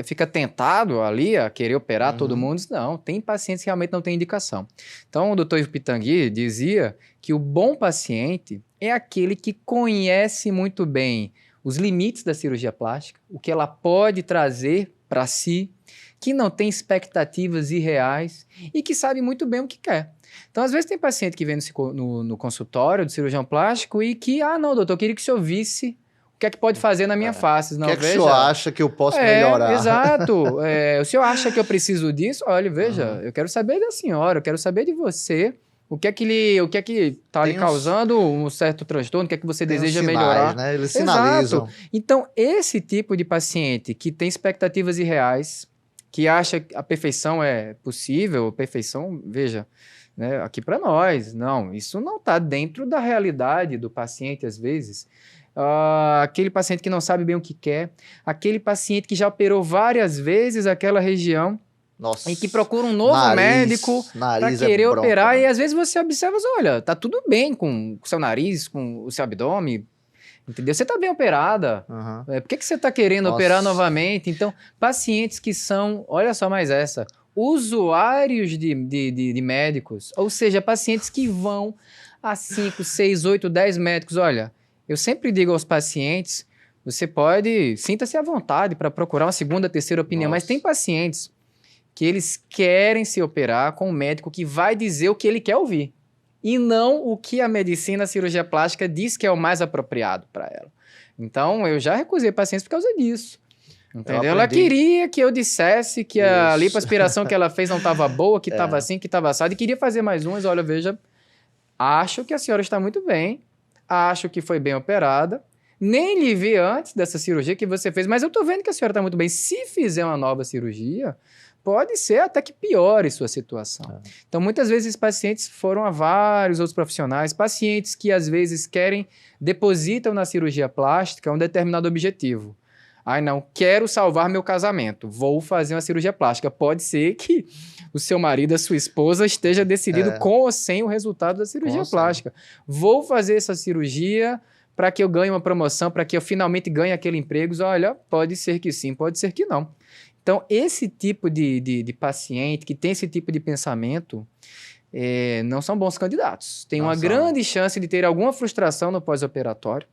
fica tentado ali a querer operar todo mundo. Não, tem pacientes que realmente não têm indicação. Então, o Dr. Ivo Pitangui dizia que o bom paciente é aquele que conhece muito bem os limites da cirurgia plástica, o que ela pode trazer para si, que não tem expectativas irreais e que sabe muito bem o que quer. Então, às vezes, tem paciente que vem no consultório do cirurgião plástico e que, não, doutor, eu queria que o senhor visse o que é que pode fazer na minha face. Não, o que é que o senhor acha que eu posso melhorar? Exato. O senhor acha que eu preciso disso? Olha, veja, eu quero saber da senhora, eu quero saber de você. O que é que está lhe causando um certo transtorno? O que é que você deseja melhorar? Né? Eles sinalizam. Então, esse tipo de paciente que tem expectativas irreais, que acha que a perfeição é possível, perfeição, veja, né, aqui para nós, não, isso não está dentro da realidade do paciente, às vezes. Aquele paciente que não sabe bem o que quer, aquele paciente que já operou várias vezes aquela região, nossa, e que procura um novo médico para querer operar, e às vezes você observa, olha, tá tudo bem com o seu nariz, com o seu abdômen, entendeu? Você tá bem operada, por que você tá querendo operar novamente? Então, pacientes que são, olha só mais essa, usuários de médicos, ou seja, pacientes que vão a 5, 6, 8, 10 médicos, olha, eu sempre digo aos pacientes, você sinta-se à vontade para procurar uma segunda, terceira opinião, mas tem pacientes que eles querem se operar com um médico que vai dizer o que ele quer ouvir, e não o que a medicina, a cirurgia plástica diz que é o mais apropriado para ela. Então, eu já recusei pacientes por causa disso. Entendeu? Ela queria que eu dissesse que a lipoaspiração que ela fez não estava boa, que estava assim, que estava assado, e queria fazer mais umas. Olha, veja, acho que a senhora está muito bem, acho que foi bem operada, nem lhe vi antes dessa cirurgia que você fez, mas eu estou vendo que a senhora está muito bem. Se fizer uma nova cirurgia, pode ser até que piore sua situação. Então, muitas vezes, esses pacientes foram a vários outros profissionais, pacientes que, às vezes, depositam na cirurgia plástica um determinado objetivo. Não, quero salvar meu casamento, vou fazer uma cirurgia plástica. Pode ser que o seu marido, a sua esposa, esteja decidido com ou sem o resultado da cirurgia plástica. Vou fazer essa cirurgia para que eu ganhe uma promoção, para que eu finalmente ganhe aquele emprego. Olha, pode ser que sim, pode ser que não. Então, esse tipo de paciente que tem esse tipo de pensamento não são bons candidatos. Tem uma grande chance de ter alguma frustração no pós-operatório.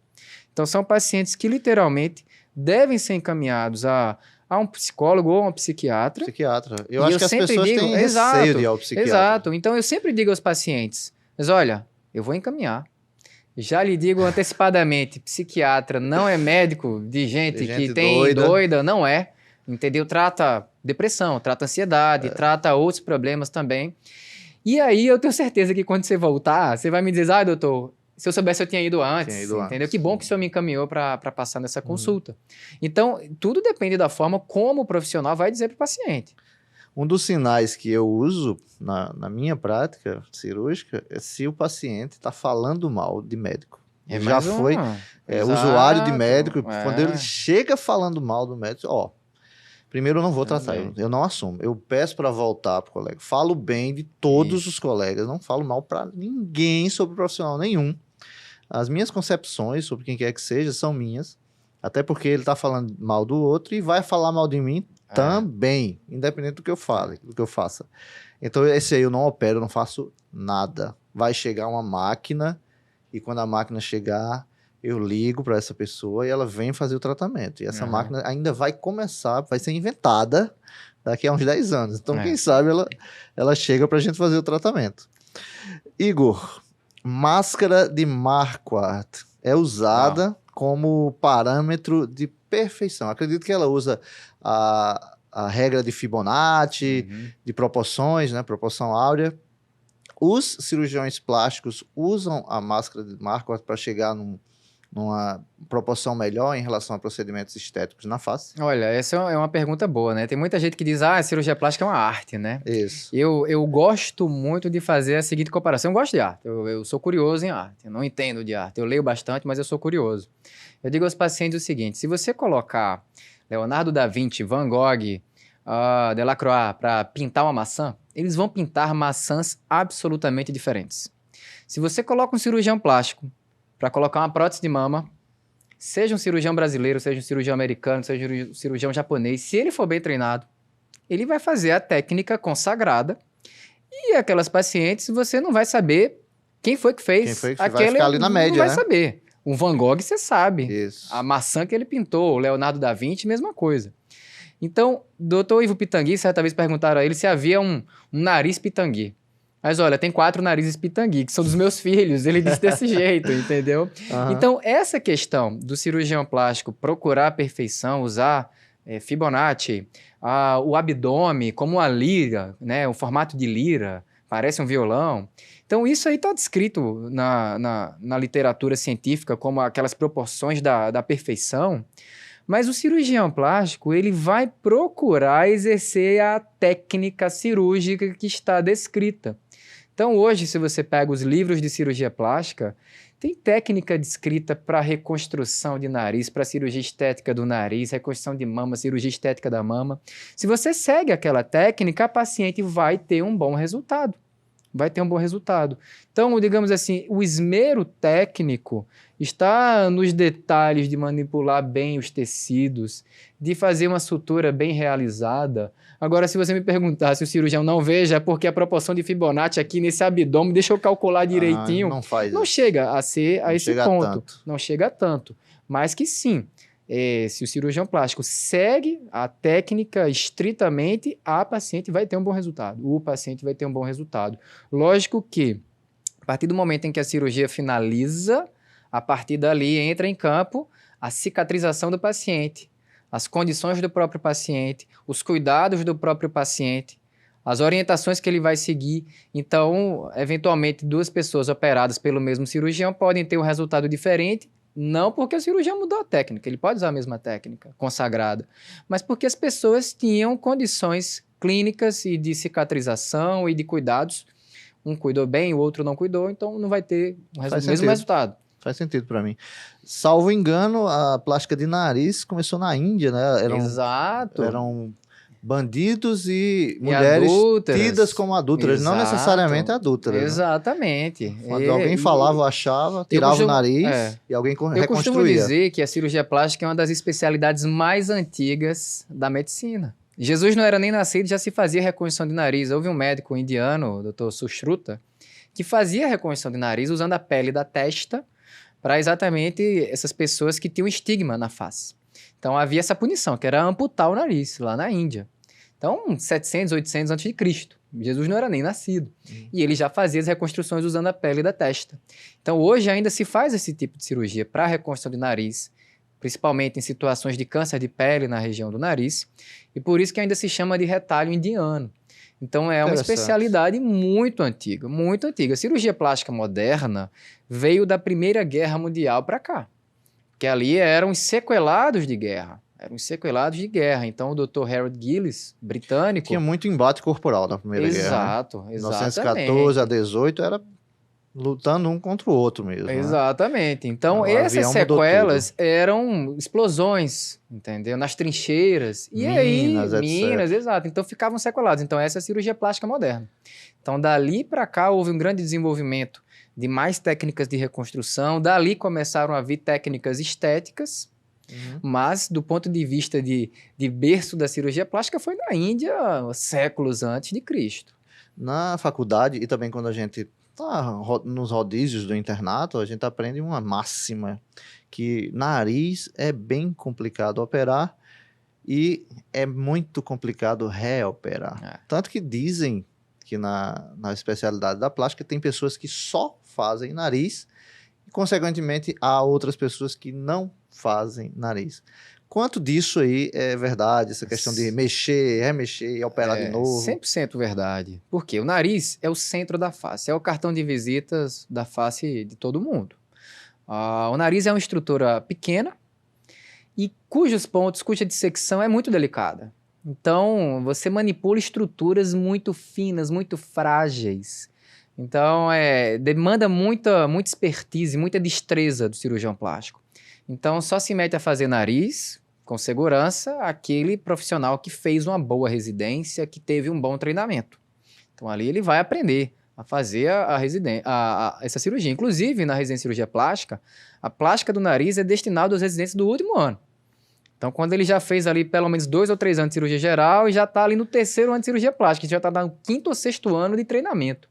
Então, são pacientes que, literalmente, devem ser encaminhados a um psicólogo ou a um psiquiatra. Eu acho que as pessoas têm receio de ir ao psiquiatra. Exato. Então, eu sempre digo aos pacientes, mas olha, eu vou encaminhar. Já lhe digo antecipadamente, psiquiatra não é médico de gente que tem doida, não é. Entendeu? Trata depressão, trata ansiedade, trata outros problemas também. E aí eu tenho certeza que quando você voltar, você vai me dizer, doutor, se eu soubesse eu tinha ido antes, entendeu? Que bom que o senhor me encaminhou para passar nessa consulta. Então, tudo depende da forma como o profissional vai dizer para o paciente. Um dos sinais que eu uso na minha prática cirúrgica é se o paciente está falando mal de médico. Já foi usuário de médico, quando ele chega falando mal do médico, primeiro eu não vou tratar, eu não assumo. Eu peço para voltar para o colega. Falo bem de todos os colegas, não falo mal para ninguém sobre profissional nenhum. As minhas concepções sobre quem quer que seja são minhas, até porque ele está falando mal do outro e vai falar mal de mim também, independente do que eu fale, do que eu faça. Então esse aí eu não opero, eu não faço nada. Vai chegar uma máquina e quando a máquina chegar, eu ligo para essa pessoa e ela vem fazer o tratamento. E essa máquina ainda vai ser inventada daqui a uns 10 anos. Então, quem sabe ela chega para a gente fazer o tratamento. Igor, máscara de Marquardt é usada como parâmetro de perfeição. Acredito que ela usa a regra de Fibonacci, de proporções, né, proporção áurea. Os cirurgiões plásticos usam a máscara de Marquardt para chegar numa proporção melhor em relação a procedimentos estéticos na face? Olha, essa é uma pergunta boa, né? Tem muita gente que diz, a cirurgia plástica é uma arte, né? Isso. Eu gosto muito de fazer a seguinte comparação. Eu gosto de arte, eu sou curioso em arte, eu não entendo de arte. Eu leio bastante, mas eu sou curioso. Eu digo aos pacientes o seguinte, se você colocar Leonardo da Vinci, Van Gogh, Delacroix para pintar uma maçã, eles vão pintar maçãs absolutamente diferentes. Se você coloca um cirurgião plástico para colocar uma prótese de mama, seja um cirurgião brasileiro, seja um cirurgião americano, seja um cirurgião japonês, se ele for bem treinado, ele vai fazer a técnica consagrada e aquelas pacientes você não vai saber quem foi que fez. Quem foi que aquele vai ficar ali na média, não vai né? saber. Um Van Gogh você sabe. Isso. A maçã que ele pintou, o Leonardo da Vinci, mesma coisa. Então, doutor Ivo Pitangui, certa vez perguntaram a ele se havia um nariz pitangui. Mas olha, tem 4 narizes pitangui, que são dos meus filhos. Ele disse desse jeito, entendeu? Aham. Então, essa questão do cirurgião plástico procurar a perfeição, usar Fibonacci, o abdômen como uma lira, né, o formato de lira, parece um violão. Então, isso aí está descrito na literatura científica como aquelas proporções da perfeição. Mas o cirurgião plástico, ele vai procurar exercer a técnica cirúrgica que está descrita. Então, hoje, se você pega os livros de cirurgia plástica, tem técnica descrita para reconstrução de nariz, para cirurgia estética do nariz, reconstrução de mama, cirurgia estética da mama. Se você segue aquela técnica, a paciente vai ter um bom resultado. Vai ter um bom resultado. Então, digamos assim, o esmero técnico está nos detalhes de manipular bem os tecidos, de fazer uma sutura bem realizada. Agora, se você me perguntar se o cirurgião não veja, é porque a proporção de Fibonacci aqui nesse abdômen, deixa eu calcular direitinho, Não faz não isso. chega a ser a Não esse chega a ponto. tanto. Não chega a tanto. Mas que sim, se o cirurgião plástico segue a técnica estritamente, a paciente vai ter um bom resultado. O paciente vai ter um bom resultado. Lógico que, a partir do momento em que a cirurgia finaliza, a partir dali entra em campo a cicatrização do paciente, as condições do próprio paciente, os cuidados do próprio paciente, as orientações que ele vai seguir. Então, eventualmente, 2 pessoas operadas pelo mesmo cirurgião podem ter um resultado diferente, não porque o cirurgião mudou a técnica, ele pode usar a mesma técnica consagrada, mas porque as pessoas tinham condições clínicas e de cicatrização e de cuidados. Um cuidou bem, o outro não cuidou, então não vai ter o mesmo resultado. Faz sentido para mim. Salvo engano, a plástica de nariz começou na Índia, né? Exato. Eram bandidos e mulheres adúlteras. Tidas como adúlteras, não Exato. necessariamente adúlteras. Exatamente. Né? Quando alguém falava ou achava, tirava o nariz e alguém reconstruía. Eu costumo dizer que a cirurgia plástica é uma das especialidades mais antigas da medicina. Jesus não era nem nascido e já se fazia reconstrução de nariz. Houve um médico indiano, o Dr. Sushruta, que fazia reconstrução de nariz usando a pele da testa para exatamente essas pessoas que tinham estigma na face. Então havia essa punição, que era amputar o nariz, lá na Índia. Então, 700, 800 a.C. Jesus não era nem nascido. E ele já fazia as reconstruções usando a pele da testa. Então, hoje ainda se faz esse tipo de cirurgia para reconstrução de nariz, principalmente em situações de câncer de pele na região do nariz, e por isso que ainda se chama de retalho indiano. Então, é uma especialidade muito antiga, muito antiga. A cirurgia plástica moderna veio da Primeira Guerra Mundial para cá, que ali eram os sequelados de guerra. Então, o Dr. Harold Gillis, britânico... Tinha muito embate corporal na Primeira Guerra. Exato. 1914 a 18 era lutando um contra o outro mesmo. Exatamente. Né? Então, essas sequelas eram explosões, entendeu? Nas trincheiras. E minas, exato. Então, ficavam sequelados. Então, essa é a cirurgia plástica moderna. Então, dali para cá, houve um grande desenvolvimento de mais técnicas de reconstrução. Dali começaram a vir técnicas estéticas, mas do ponto de vista de berço da cirurgia plástica, foi na Índia séculos antes de Cristo. Na faculdade, e também quando a gente está nos rodízios do internato, a gente aprende uma máxima, que nariz é bem complicado operar e é muito complicado reoperar. Tanto que dizem que na especialidade da plástica tem pessoas que só fazem nariz e, consequentemente, há outras pessoas que não fazem nariz. Quanto disso aí é verdade, essa questão de mexer, remexer e operar de novo? 100% verdade. Porque o nariz é o centro da face, é o cartão de visitas da face de todo mundo. O nariz é uma estrutura pequena e cujos pontos, cuja dissecção é muito delicada. Então, você manipula estruturas muito finas, muito frágeis. Então, demanda muita expertise, muita destreza do cirurgião plástico. Então, só se mete a fazer nariz, com segurança, aquele profissional que fez uma boa residência, que teve um bom treinamento. Então, ali ele vai aprender a fazer essa cirurgia. Inclusive, na residência de cirurgia plástica, a plástica do nariz é destinada aos residentes do último ano. Então, quando ele já fez ali pelo menos 2 ou 3 anos de cirurgia geral e já está ali no 3º ano de cirurgia plástica, já está no 5º ou 6º ano de treinamento.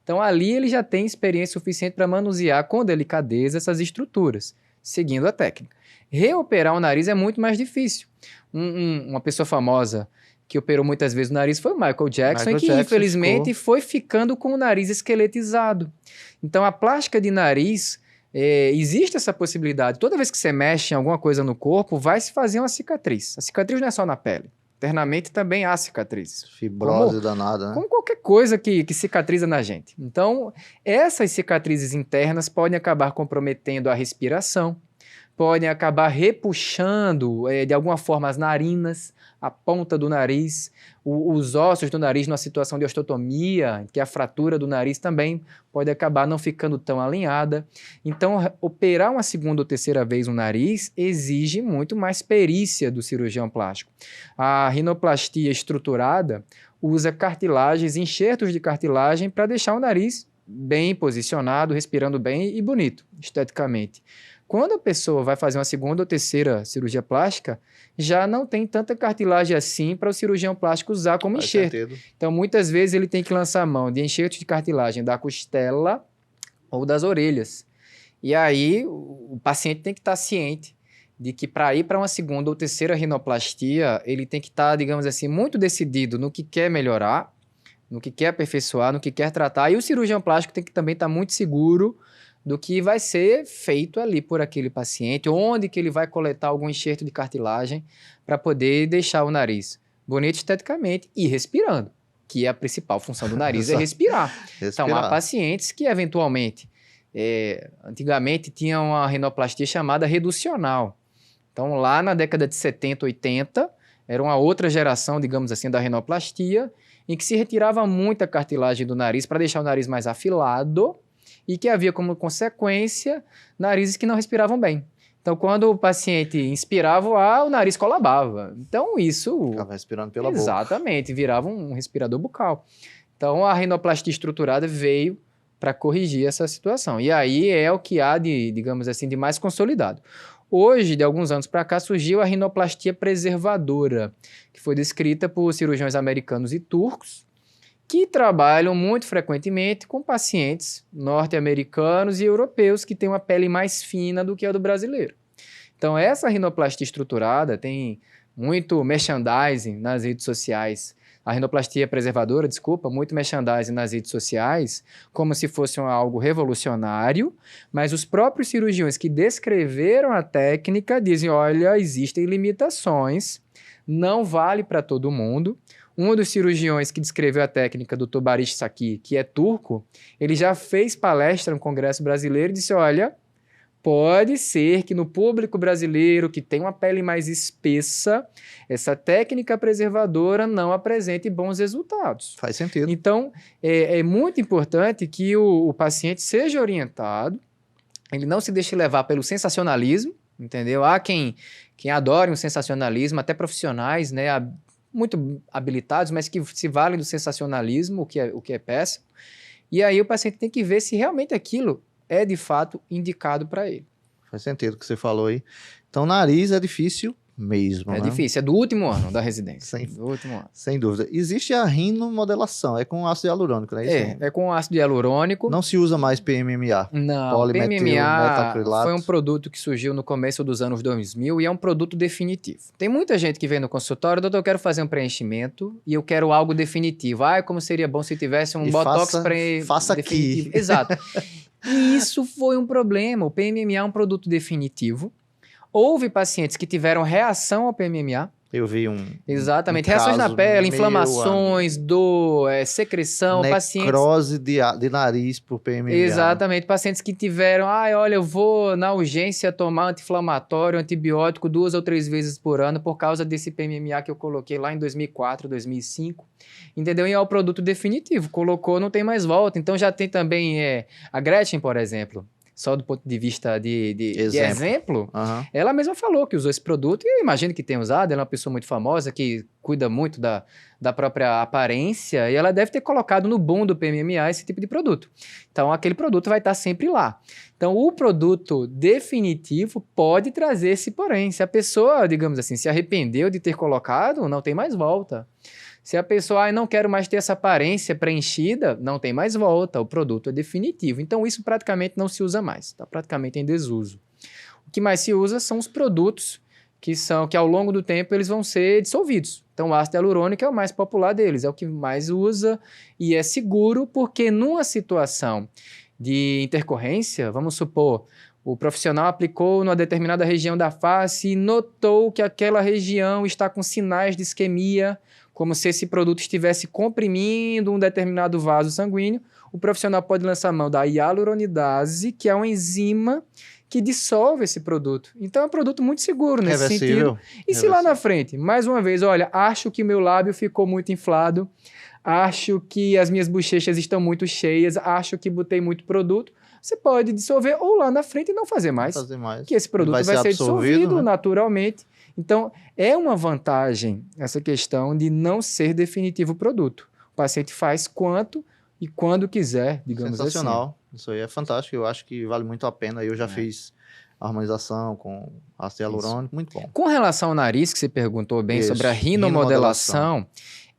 Então, ali ele já tem experiência suficiente para manusear com delicadeza essas estruturas, seguindo a técnica. Reoperar o nariz é muito mais difícil. Uma pessoa famosa que operou muitas vezes o nariz foi o Michael Jackson, e que infelizmente foi ficando com o nariz esqueletizado. Então, a plástica de nariz, existe essa possibilidade. Toda vez que você mexe em alguma coisa no corpo, vai se fazer uma cicatriz. A cicatriz não é só na pele. Internamente também há cicatrizes. Fibrose danada, né? Como qualquer coisa que cicatriza na gente. Então, essas cicatrizes internas podem acabar comprometendo a respiração, podem acabar repuxando, de alguma forma, as narinas, a ponta do nariz, os ossos do nariz numa situação de osteotomia, que a fratura do nariz também pode acabar não ficando tão alinhada. Então, operar uma segunda ou terceira vez o nariz exige muito mais perícia do cirurgião plástico. A rinoplastia estruturada usa cartilagens, enxertos de cartilagem para deixar o nariz bem posicionado, respirando bem e bonito, esteticamente. Quando a pessoa vai fazer uma segunda ou terceira cirurgia plástica, já não tem tanta cartilagem assim para o cirurgião plástico usar como enxerto. Então, muitas vezes, ele tem que lançar a mão de enxerto de cartilagem da costela ou das orelhas. E aí, o paciente tem que estar ciente de que para ir para uma segunda ou terceira rinoplastia, ele tem que estar, digamos assim, muito decidido no que quer melhorar, no que quer aperfeiçoar, no que quer tratar. E o cirurgião plástico tem que também estar muito seguro do que vai ser feito ali por aquele paciente, onde que ele vai coletar algum enxerto de cartilagem para poder deixar o nariz bonito esteticamente e respirando, que é a principal função do nariz, é respirar. Então, há pacientes que, eventualmente, antigamente tinham uma rinoplastia chamada reducional. Então, lá na década de 70, 80, era uma outra geração, digamos assim, da rinoplastia, em que se retirava muita cartilagem do nariz para deixar o nariz mais afilado, e que havia como consequência narizes que não respiravam bem. Então, quando o paciente inspirava o ar, o nariz colabava. Então, isso... Ficava respirando pela boca. Exatamente, virava um respirador bucal. Então, a rinoplastia estruturada veio para corrigir essa situação. E aí é o que há de, digamos assim, de mais consolidado. Hoje, de alguns anos para cá, surgiu a rinoplastia preservadora, que foi descrita por cirurgiões americanos e turcos, que trabalham muito frequentemente com pacientes norte-americanos e europeus que têm uma pele mais fina do que a do brasileiro. Então, essa rinoplastia estruturada tem muito merchandising nas redes sociais. A rinoplastia preservadora, muito merchandising nas redes sociais, como se fosse algo revolucionário, mas os próprios cirurgiões que descreveram a técnica dizem, olha, existem limitações, não vale para todo mundo. Um dos cirurgiões que descreveu a técnica, Dr. Barış Saki, que é turco, ele já fez palestra no Congresso Brasileiro e disse, olha, pode ser que no público brasileiro, que tem uma pele mais espessa, essa técnica preservadora não apresente bons resultados. Faz sentido. Então, é muito importante que o paciente seja orientado, ele não se deixe levar pelo sensacionalismo, entendeu? Há quem adore um sensacionalismo, até profissionais, né, muito habilitados, mas que se valem do sensacionalismo, o que é péssimo. E aí o paciente tem que ver se realmente aquilo é, de fato, indicado para ele. Faz sentido o que você falou aí. Então, nariz é difícil mesmo, É né? difícil, é do último ano da residência. Do último ano. Sem dúvida. Existe a rinomodelação, é com ácido hialurônico, não é isso? É com ácido hialurônico. Não se usa mais PMMA. Não, PMMA foi um produto que surgiu no começo dos anos 2000 e é um produto definitivo. Tem muita gente que vem no consultório, doutor, eu quero fazer um preenchimento e eu quero algo definitivo. Como seria bom se tivesse um botox faça definitivo. Aqui. Exato. E isso foi um problema. O PMMA é um produto definitivo. Houve pacientes que tiveram reação ao PMMA, Eu vi Exatamente. um Reações na caso, pele, meu inflamações, dor, secreção, pacientes... necrose de nariz por PMMA. Exatamente. Pacientes que tiveram, olha, eu vou na urgência tomar anti-inflamatório, antibiótico 2 ou 3 vezes por ano por causa desse PMMA que eu coloquei lá em 2004, 2005. Entendeu? E é o produto definitivo. Colocou, não tem mais volta. Então já tem também a Gretchen, por exemplo. Só do ponto de vista de exemplo, ela mesma falou que usou esse produto e eu imagino que tenha usado. Ela é uma pessoa muito famosa que cuida muito da própria aparência e ela deve ter colocado no boom do PMMA esse tipo de produto. Então, aquele produto vai estar sempre lá. Então, o produto definitivo pode trazer esse porém. Se a pessoa, digamos assim, se arrependeu de ter colocado, não tem mais volta. Se a pessoa, não quero mais ter essa aparência preenchida, não tem mais volta, o produto é definitivo. Então, isso praticamente não se usa mais, está praticamente em desuso. O que mais se usa são os produtos que ao longo do tempo eles vão ser dissolvidos. Então, o ácido hialurônico é o mais popular deles, é o que mais usa e é seguro, porque numa situação de intercorrência, vamos supor, o profissional aplicou numa determinada região da face e notou que aquela região está com sinais de isquemia, como se esse produto estivesse comprimindo um determinado vaso sanguíneo, o profissional pode lançar mão da hialuronidase, que é uma enzima que dissolve esse produto. Então é um produto muito seguro nesse sentido. E se lá na frente, mais uma vez, olha, acho que meu lábio ficou muito inflado, acho que as minhas bochechas estão muito cheias, acho que botei muito produto, você pode dissolver ou lá na frente não fazer mais. Que esse produto vai ser dissolvido, né? Naturalmente. Então, é uma vantagem essa questão de não ser definitivo o produto. O paciente faz quanto e quando quiser, digamos assim. Sensacional. Isso aí é fantástico. Eu acho que vale muito a pena. Eu já fiz harmonização com ácido hialurônico. Muito bom. Com relação ao nariz, que você perguntou bem sobre a rinomodelação,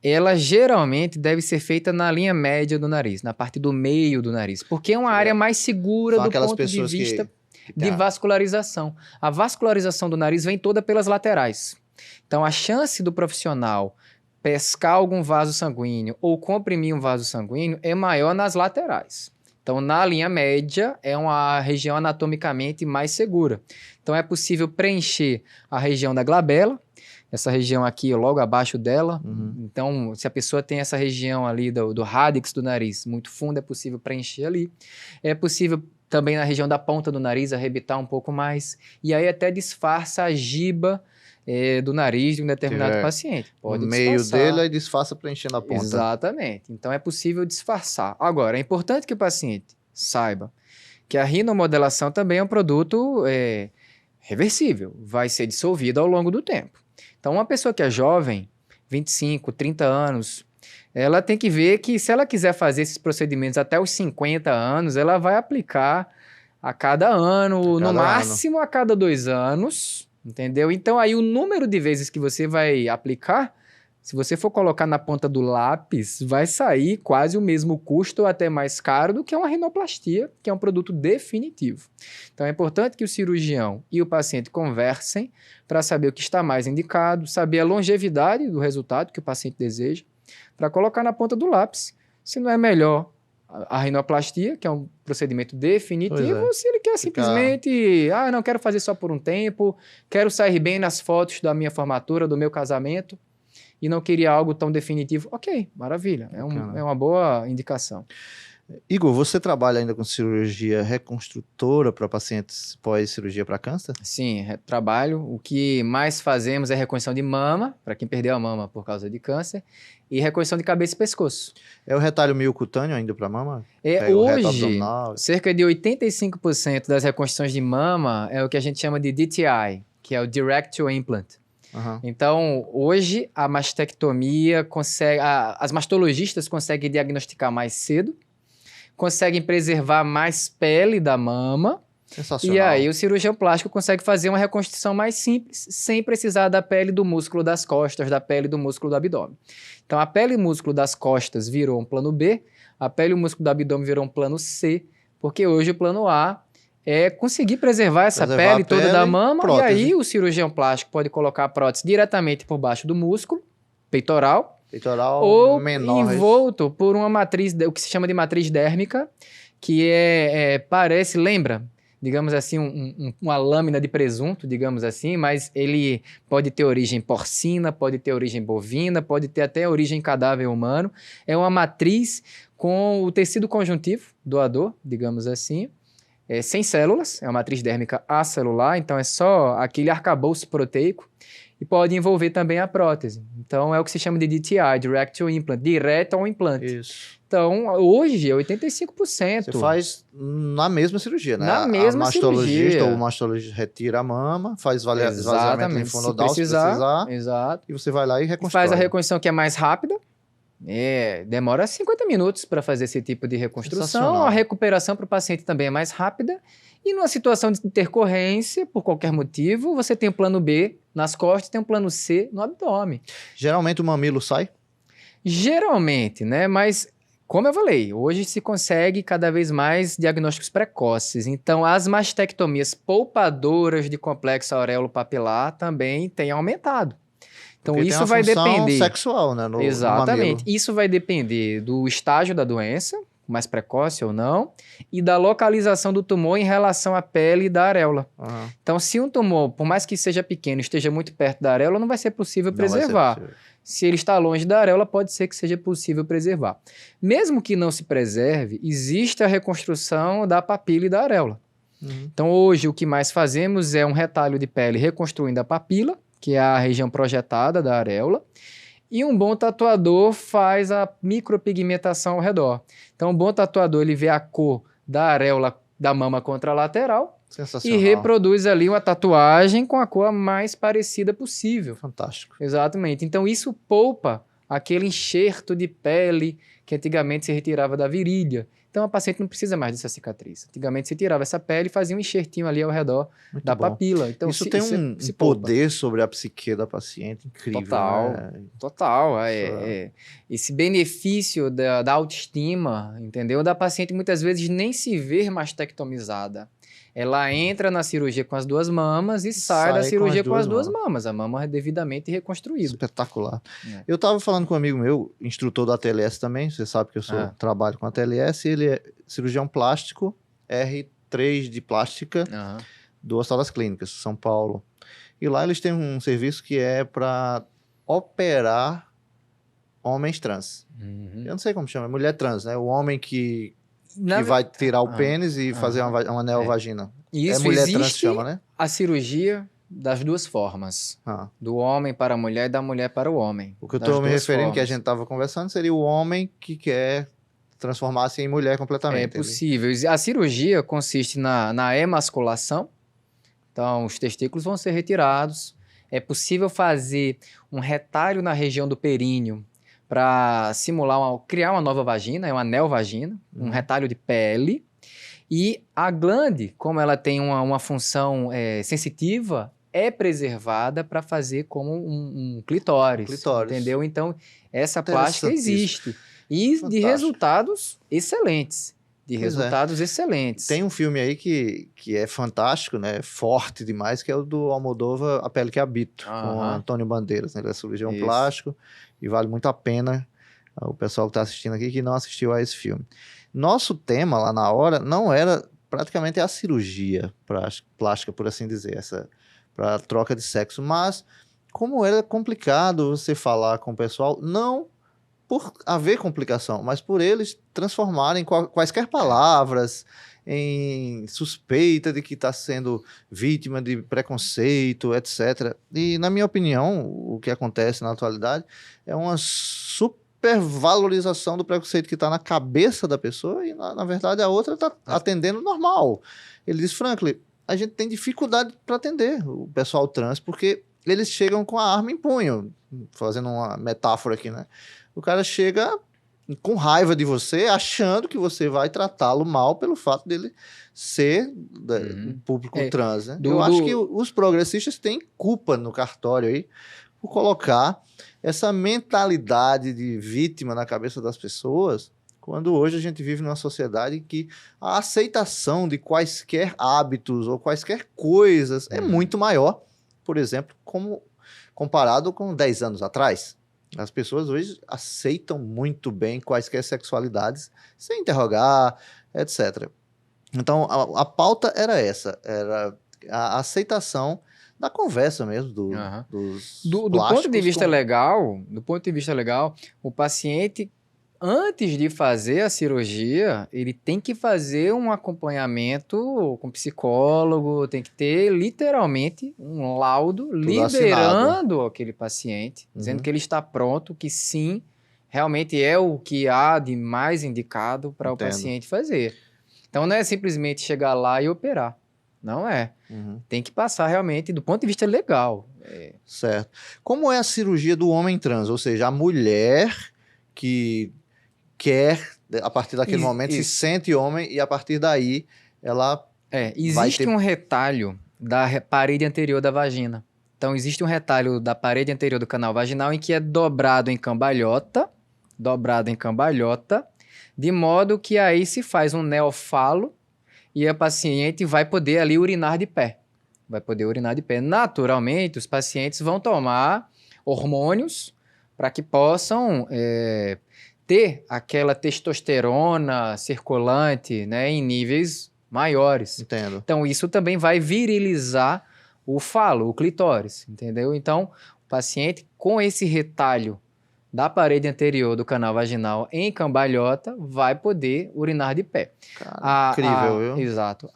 ela geralmente deve ser feita na linha média do nariz, na parte do meio do nariz, porque é uma área mais segura do ponto de vista de vascularização. A vascularização do nariz vem toda pelas laterais. Então, a chance do profissional pescar algum vaso sanguíneo ou comprimir um vaso sanguíneo é maior nas laterais. Então, na linha média, é uma região anatomicamente mais segura. Então, é possível preencher a região da glabela, essa região aqui logo abaixo dela. Então, se a pessoa tem essa região ali do rádix do nariz muito fundo, é possível preencher ali. É possível também na região da ponta do nariz arrebitar um pouco mais. E aí até disfarça a giba do nariz de um determinado paciente. Pode no meio dele, aí disfarça preenchendo a ponta. Exatamente. Então é possível disfarçar. Agora, é importante que o paciente saiba que a rinomodelação também é um produto reversível. Vai ser dissolvido ao longo do tempo. Então, uma pessoa que é jovem, 25, 30 anos, ela tem que ver que se ela quiser fazer esses procedimentos até os 50 anos, ela vai aplicar a cada ano, no máximo a cada 2 anos, entendeu? Então, aí o número de vezes que você vai aplicar, se você for colocar na ponta do lápis, vai sair quase o mesmo custo ou até mais caro do que uma rinoplastia, que é um produto definitivo. Então, é importante que o cirurgião e o paciente conversem para saber o que está mais indicado, saber a longevidade do resultado que o paciente deseja, para colocar na ponta do lápis. Se não é melhor a rinoplastia, que é um procedimento definitivo, ou se ele quer simplesmente, não quero fazer só por um tempo, quero sair bem nas fotos da minha formatura, do meu casamento, e não queria algo tão definitivo. Ok, maravilha, é uma boa indicação. Igor, você trabalha ainda com cirurgia reconstrutora para pacientes pós-cirurgia para câncer? Sim, trabalho. O que mais fazemos é reconstrução de mama, para quem perdeu a mama por causa de câncer, e reconstrução de cabeça e pescoço. É o retalho miocutâneo ainda para mama? Hoje, cerca de 85% das reconstruções de mama é o que a gente chama de DTI, que é o Direct to Implant. Então, hoje, a mastectomia as mastologistas conseguem diagnosticar mais cedo, conseguem preservar mais pele da mama. Sensacional. E aí o cirurgião plástico consegue fazer uma reconstrução mais simples, sem precisar da pele do músculo das costas, da pele do músculo do abdômen. Então, a pele e músculo das costas virou um plano B, a pele e o músculo do abdômen virou um plano C, porque hoje o plano A é conseguir preservar essa pele toda da mama, prótese. E aí o cirurgião plástico pode colocar a prótese diretamente por baixo do músculo peitoral ou menor, envolto por uma matriz, o que se chama de matriz dérmica, que lembra digamos assim, uma lâmina de presunto, digamos assim, mas ele pode ter origem porcina, pode ter origem bovina, pode ter até origem cadáver humano. É uma matriz com o tecido conjuntivo doador, digamos assim, sem células, é uma matriz dérmica acelular, então é só aquele arcabouço proteico, e pode envolver também a prótese. Então é o que se chama de DTI, Direct to Implant, direto ao implante. Isso. Então, hoje é 85%. Você faz na mesma cirurgia, né? Na mesma a mastologista cirurgia. ou o mastologista retira a mama, faz esvaziamento linfonodal se precisar. Exato. E você vai lá e reconstrói. Faz a reconstrução que é mais rápida. Demora 50 minutos para fazer esse tipo de reconstrução. A recuperação para o paciente também é mais rápida. E numa situação de intercorrência, por qualquer motivo, você tem o plano B nas costas, tem o plano C no abdômen. Geralmente o mamilo sai? Geralmente, né? Mas, como eu falei, hoje se consegue cada vez mais diagnósticos precoces. Então, as mastectomias poupadoras de complexo aureolo-papilar também têm aumentado. Então, porque isso vai depender. Sexual, né? Exatamente. Isso vai depender do estágio da doença, mais precoce ou não, e da localização do tumor em relação à pele da areola. Uhum. Então, se um tumor, por mais que seja pequeno, esteja muito perto da areola, não vai ser possível preservar. Se ele está longe da areola, pode ser que seja possível preservar. Mesmo que não se preserve, existe a reconstrução da papila e da areola. Uhum. Então, hoje, o que mais fazemos é um retalho de pele reconstruindo a papila, que é a região projetada da areola, e um bom tatuador faz a micropigmentação ao redor. Então, um bom tatuador, ele vê a cor da areola da mama contralateral e reproduz ali uma tatuagem com a cor mais parecida possível. Fantástico. Exatamente. Então, isso poupa aquele enxerto de pele que antigamente se retirava da virilha. Então, a paciente não precisa mais dessa cicatriz. Antigamente, se tirava essa pele e fazia um enxertinho ali ao redor da papila. Então, isso tem um poder sobre a psique da paciente incrível. Total, né? Total. Esse benefício da autoestima, entendeu? Da paciente muitas vezes nem se ver mastectomizada. Ela entra na cirurgia com as duas mamas e sai da cirurgia com as duas mamas. A mama é devidamente reconstruída. Espetacular. Eu estava falando com um amigo meu, instrutor da TLS também, você sabe que eu trabalho com a TLS, ele é cirurgião plástico, R3 de plástica, do Hospital das Clínicas, São Paulo. E lá eles têm um serviço que é para operar homens trans. Eu não sei como chama, mulher trans, né? O homem que vai tirar o pênis e fazer uma neovagina. Isso, mulher trans que chama, né? A cirurgia das duas formas. Do homem para a mulher e da mulher para o homem. O que eu estou me referindo, que a gente estava conversando, seria o homem que quer transformar-se em mulher completamente. É possível. A cirurgia consiste na emasculação. Então, os testículos vão ser retirados. É possível fazer um retalho na região do períneo para simular, criar uma nova vagina, é uma neovagina, um retalho de pele. E a glande, como ela tem uma função sensitiva, é preservada para fazer como um clitóris, entendeu? Então, essa plástica existe. E de resultados excelentes. Excelentes. Tem um filme aí que é fantástico, né? Forte demais, que é o do Almodóvar, A Pele que Habito, com Antônio Bandeiras, né? Ele é cirurgião plástico e vale muito a pena o pessoal que está assistindo aqui que não assistiu a esse filme. Nosso tema lá na hora não era praticamente a cirurgia plástica, por assim dizer, para troca de sexo, mas como era complicado você falar com o pessoal, não por haver complicação, mas por eles transformarem quaisquer palavras em suspeita de que está sendo vítima de preconceito, etc. E, na minha opinião, o que acontece na atualidade é uma supervalorização do preconceito que está na cabeça da pessoa e, na verdade, a outra está atendendo normal. Ele diz, Franklin, a gente tem dificuldade para atender o pessoal trans, porque eles chegam com a arma em punho, fazendo uma metáfora aqui, né? O cara chega com raiva de você, achando que você vai tratá-lo mal pelo fato dele ser público trans, né? Eu acho que os progressistas têm culpa no cartório aí por colocar essa mentalidade de vítima na cabeça das pessoas, quando hoje a gente vive numa sociedade que a aceitação de quaisquer hábitos ou quaisquer coisas é muito maior, por exemplo, comparado com 10 anos atrás. As pessoas hoje aceitam muito bem quaisquer sexualidades, sem interrogar, etc. Então, a pauta era essa, era a aceitação da conversa mesmo dos do ponto de plásticos vista legal, do ponto de vista legal, o paciente, antes de fazer a cirurgia, ele tem que fazer um acompanhamento com psicólogo, tem que ter literalmente um laudo liberando aquele paciente, dizendo que ele está pronto, que sim, realmente é o que há de mais indicado para o paciente fazer. Então não é simplesmente chegar lá e operar. Não é. Tem que passar realmente do ponto de vista legal. Certo. Como é a cirurgia do homem trans? Ou seja, a mulher que quer, a partir daquele momento, se sente homem e a partir daí ela existe um retalho da parede anterior da vagina. Então existe um retalho da parede anterior do canal vaginal em que é dobrado em cambalhota, de modo que aí se faz um neofalo e a paciente vai poder ali urinar de pé. Naturalmente, os pacientes vão tomar hormônios para que possam ter aquela testosterona circulante, né, em níveis maiores. Entendo. Então, isso também vai virilizar o falo, o clitóris, entendeu? Então, o paciente com esse retalho da parede anterior do canal vaginal em cambalhota vai poder urinar de pé. Cara, incrível, viu? Exato.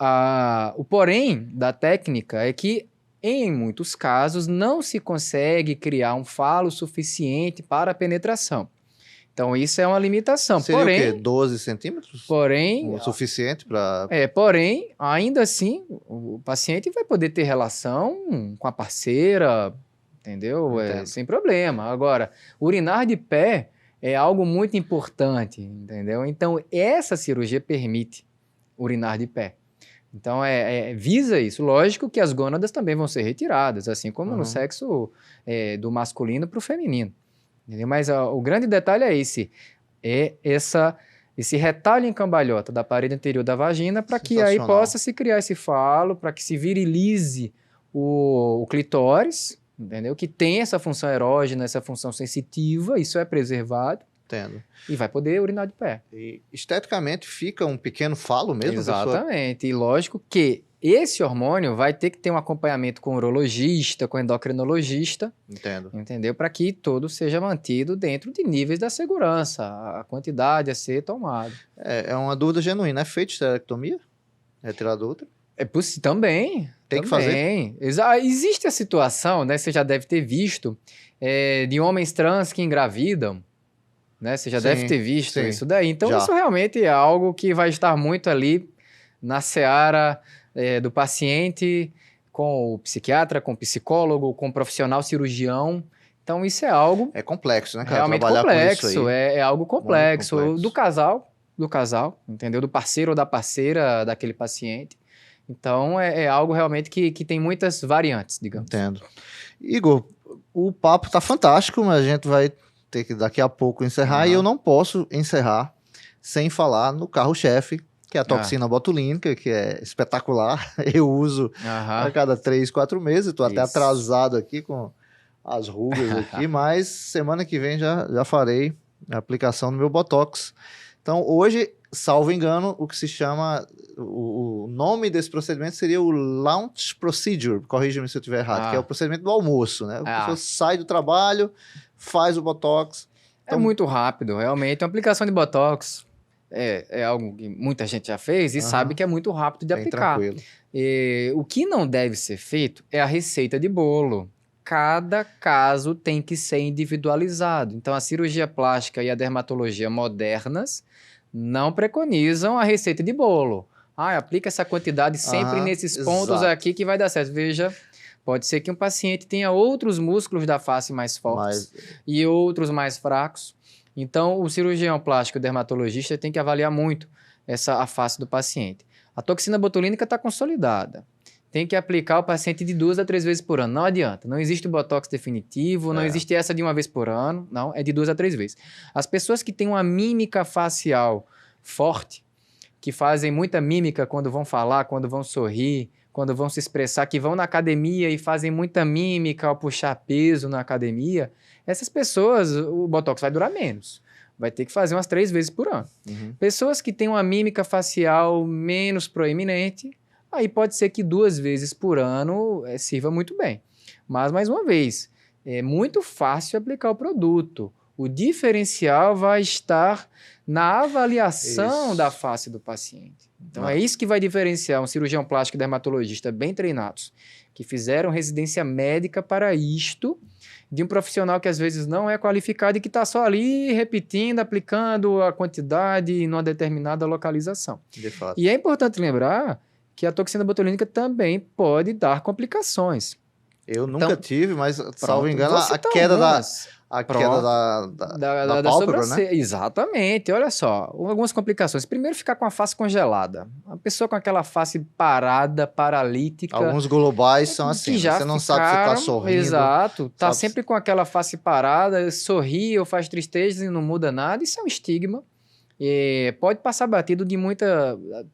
O porém da técnica é que, em muitos casos, não se consegue criar um falo suficiente para a penetração. Então, isso é uma limitação. Seria o quê? 12 centímetros? Porém... O suficiente para... porém, ainda assim, o paciente vai poder ter relação com a parceira, entendeu? Sem problema. Agora, urinar de pé é algo muito importante, entendeu? Então, essa cirurgia permite urinar de pé. Então, visa isso. Lógico que as gônadas também vão ser retiradas, assim como no sexo do masculino para o feminino. Entendeu? Mas o grande detalhe é esse. Esse retalho em cambalhota da parede anterior da vagina para que aí possa se criar esse falo, para que se virilize o clitóris, entendeu? Que tem essa função erógena, essa função sensitiva, isso é preservado. Entendo. E vai poder urinar de pé. E esteticamente fica um pequeno falo mesmo? Exatamente. E lógico que esse hormônio vai ter que ter um acompanhamento com urologista, com endocrinologista. Entendo. Entendeu? Para que tudo seja mantido dentro de níveis da segurança, a quantidade a ser tomada. É uma dúvida genuína. É feita esterectomia? Retirada do útero? É possível também. Tem que fazer? Existe a situação, né? Você já deve ter visto, de homens trans que engravidam. Né? Você já deve ter visto isso daí. Então, isso realmente é algo que vai estar muito ali na seara do paciente, com o psiquiatra, com o psicólogo, com o profissional cirurgião. Então, isso é algo... É complexo, né, cara? Realmente trabalhar complexo, com isso aí. É algo complexo. Do casal, entendeu? Do parceiro ou da parceira daquele paciente. Então, é algo realmente que tem muitas variantes, digamos. Entendo. Igor, o papo tá fantástico, mas a gente vai ter que daqui a pouco encerrar, e eu não posso encerrar sem falar no carro-chefe, que é a toxina botulínica, que é espetacular. Eu uso a cada 3, 4 meses, estou até atrasado aqui com as rugas aqui, mas semana que vem já farei a aplicação no meu Botox. Então, hoje, salvo engano, o que se chama, o nome desse procedimento seria o Launch Procedure, corrija-me se eu estiver errado, que é o procedimento do almoço, né? A pessoa sai do trabalho, faz o Botox. Então... É muito rápido, realmente. A aplicação de Botox é algo que muita gente já fez e sabe que é muito rápido de aplicar. Tranquilo. O que não deve ser feito é a receita de bolo. Cada caso tem que ser individualizado. Então, a cirurgia plástica e a dermatologia modernas não preconizam a receita de bolo. Aplica essa quantidade sempre nesses pontos aqui que vai dar certo. Veja, pode ser que um paciente tenha outros músculos da face mais fortes e outros mais fracos. Então, o cirurgião plástico, o dermatologista, tem que avaliar muito a face do paciente. A toxina botulínica está consolidada. Tem que aplicar o paciente de 2 a 3 vezes por ano. Não adianta. Não existe o Botox definitivo, não existe essa de 1 vez por ano. Não, é de 2 a 3 vezes. As pessoas que têm uma mímica facial forte, que fazem muita mímica quando vão falar, quando vão sorrir, quando vão se expressar, que vão na academia e fazem muita mímica ao puxar peso na academia, essas pessoas, o Botox vai durar menos. vai ter que fazer umas 3 vezes por ano. Pessoas que têm uma mímica facial menos proeminente, aí pode ser que 2 vezes por ano sirva muito bem. Mas, mais uma vez, é muito fácil aplicar o produto. O diferencial vai estar na avaliação da face do paciente. Então, é isso que vai diferenciar um cirurgião plástico e dermatologista bem treinados, que fizeram residência médica para isto, de um profissional que às vezes não é qualificado e que está só ali repetindo, aplicando a quantidade numa determinada localização. De fato. E é importante lembrar que a toxina botulínica também pode dar complicações. Eu nunca tive, mas, salvo engano, a queda da pálpebra, né? Exatamente. Olha só, algumas complicações. Primeiro, ficar com a face congelada. A pessoa com aquela face parada, paralítica. Alguns globais são assim, já você não sabe se está sorrindo. Exato. Tá sempre com aquela face parada, sorri ou faz tristeza e não muda nada. Isso é um estigma. Pode passar batido de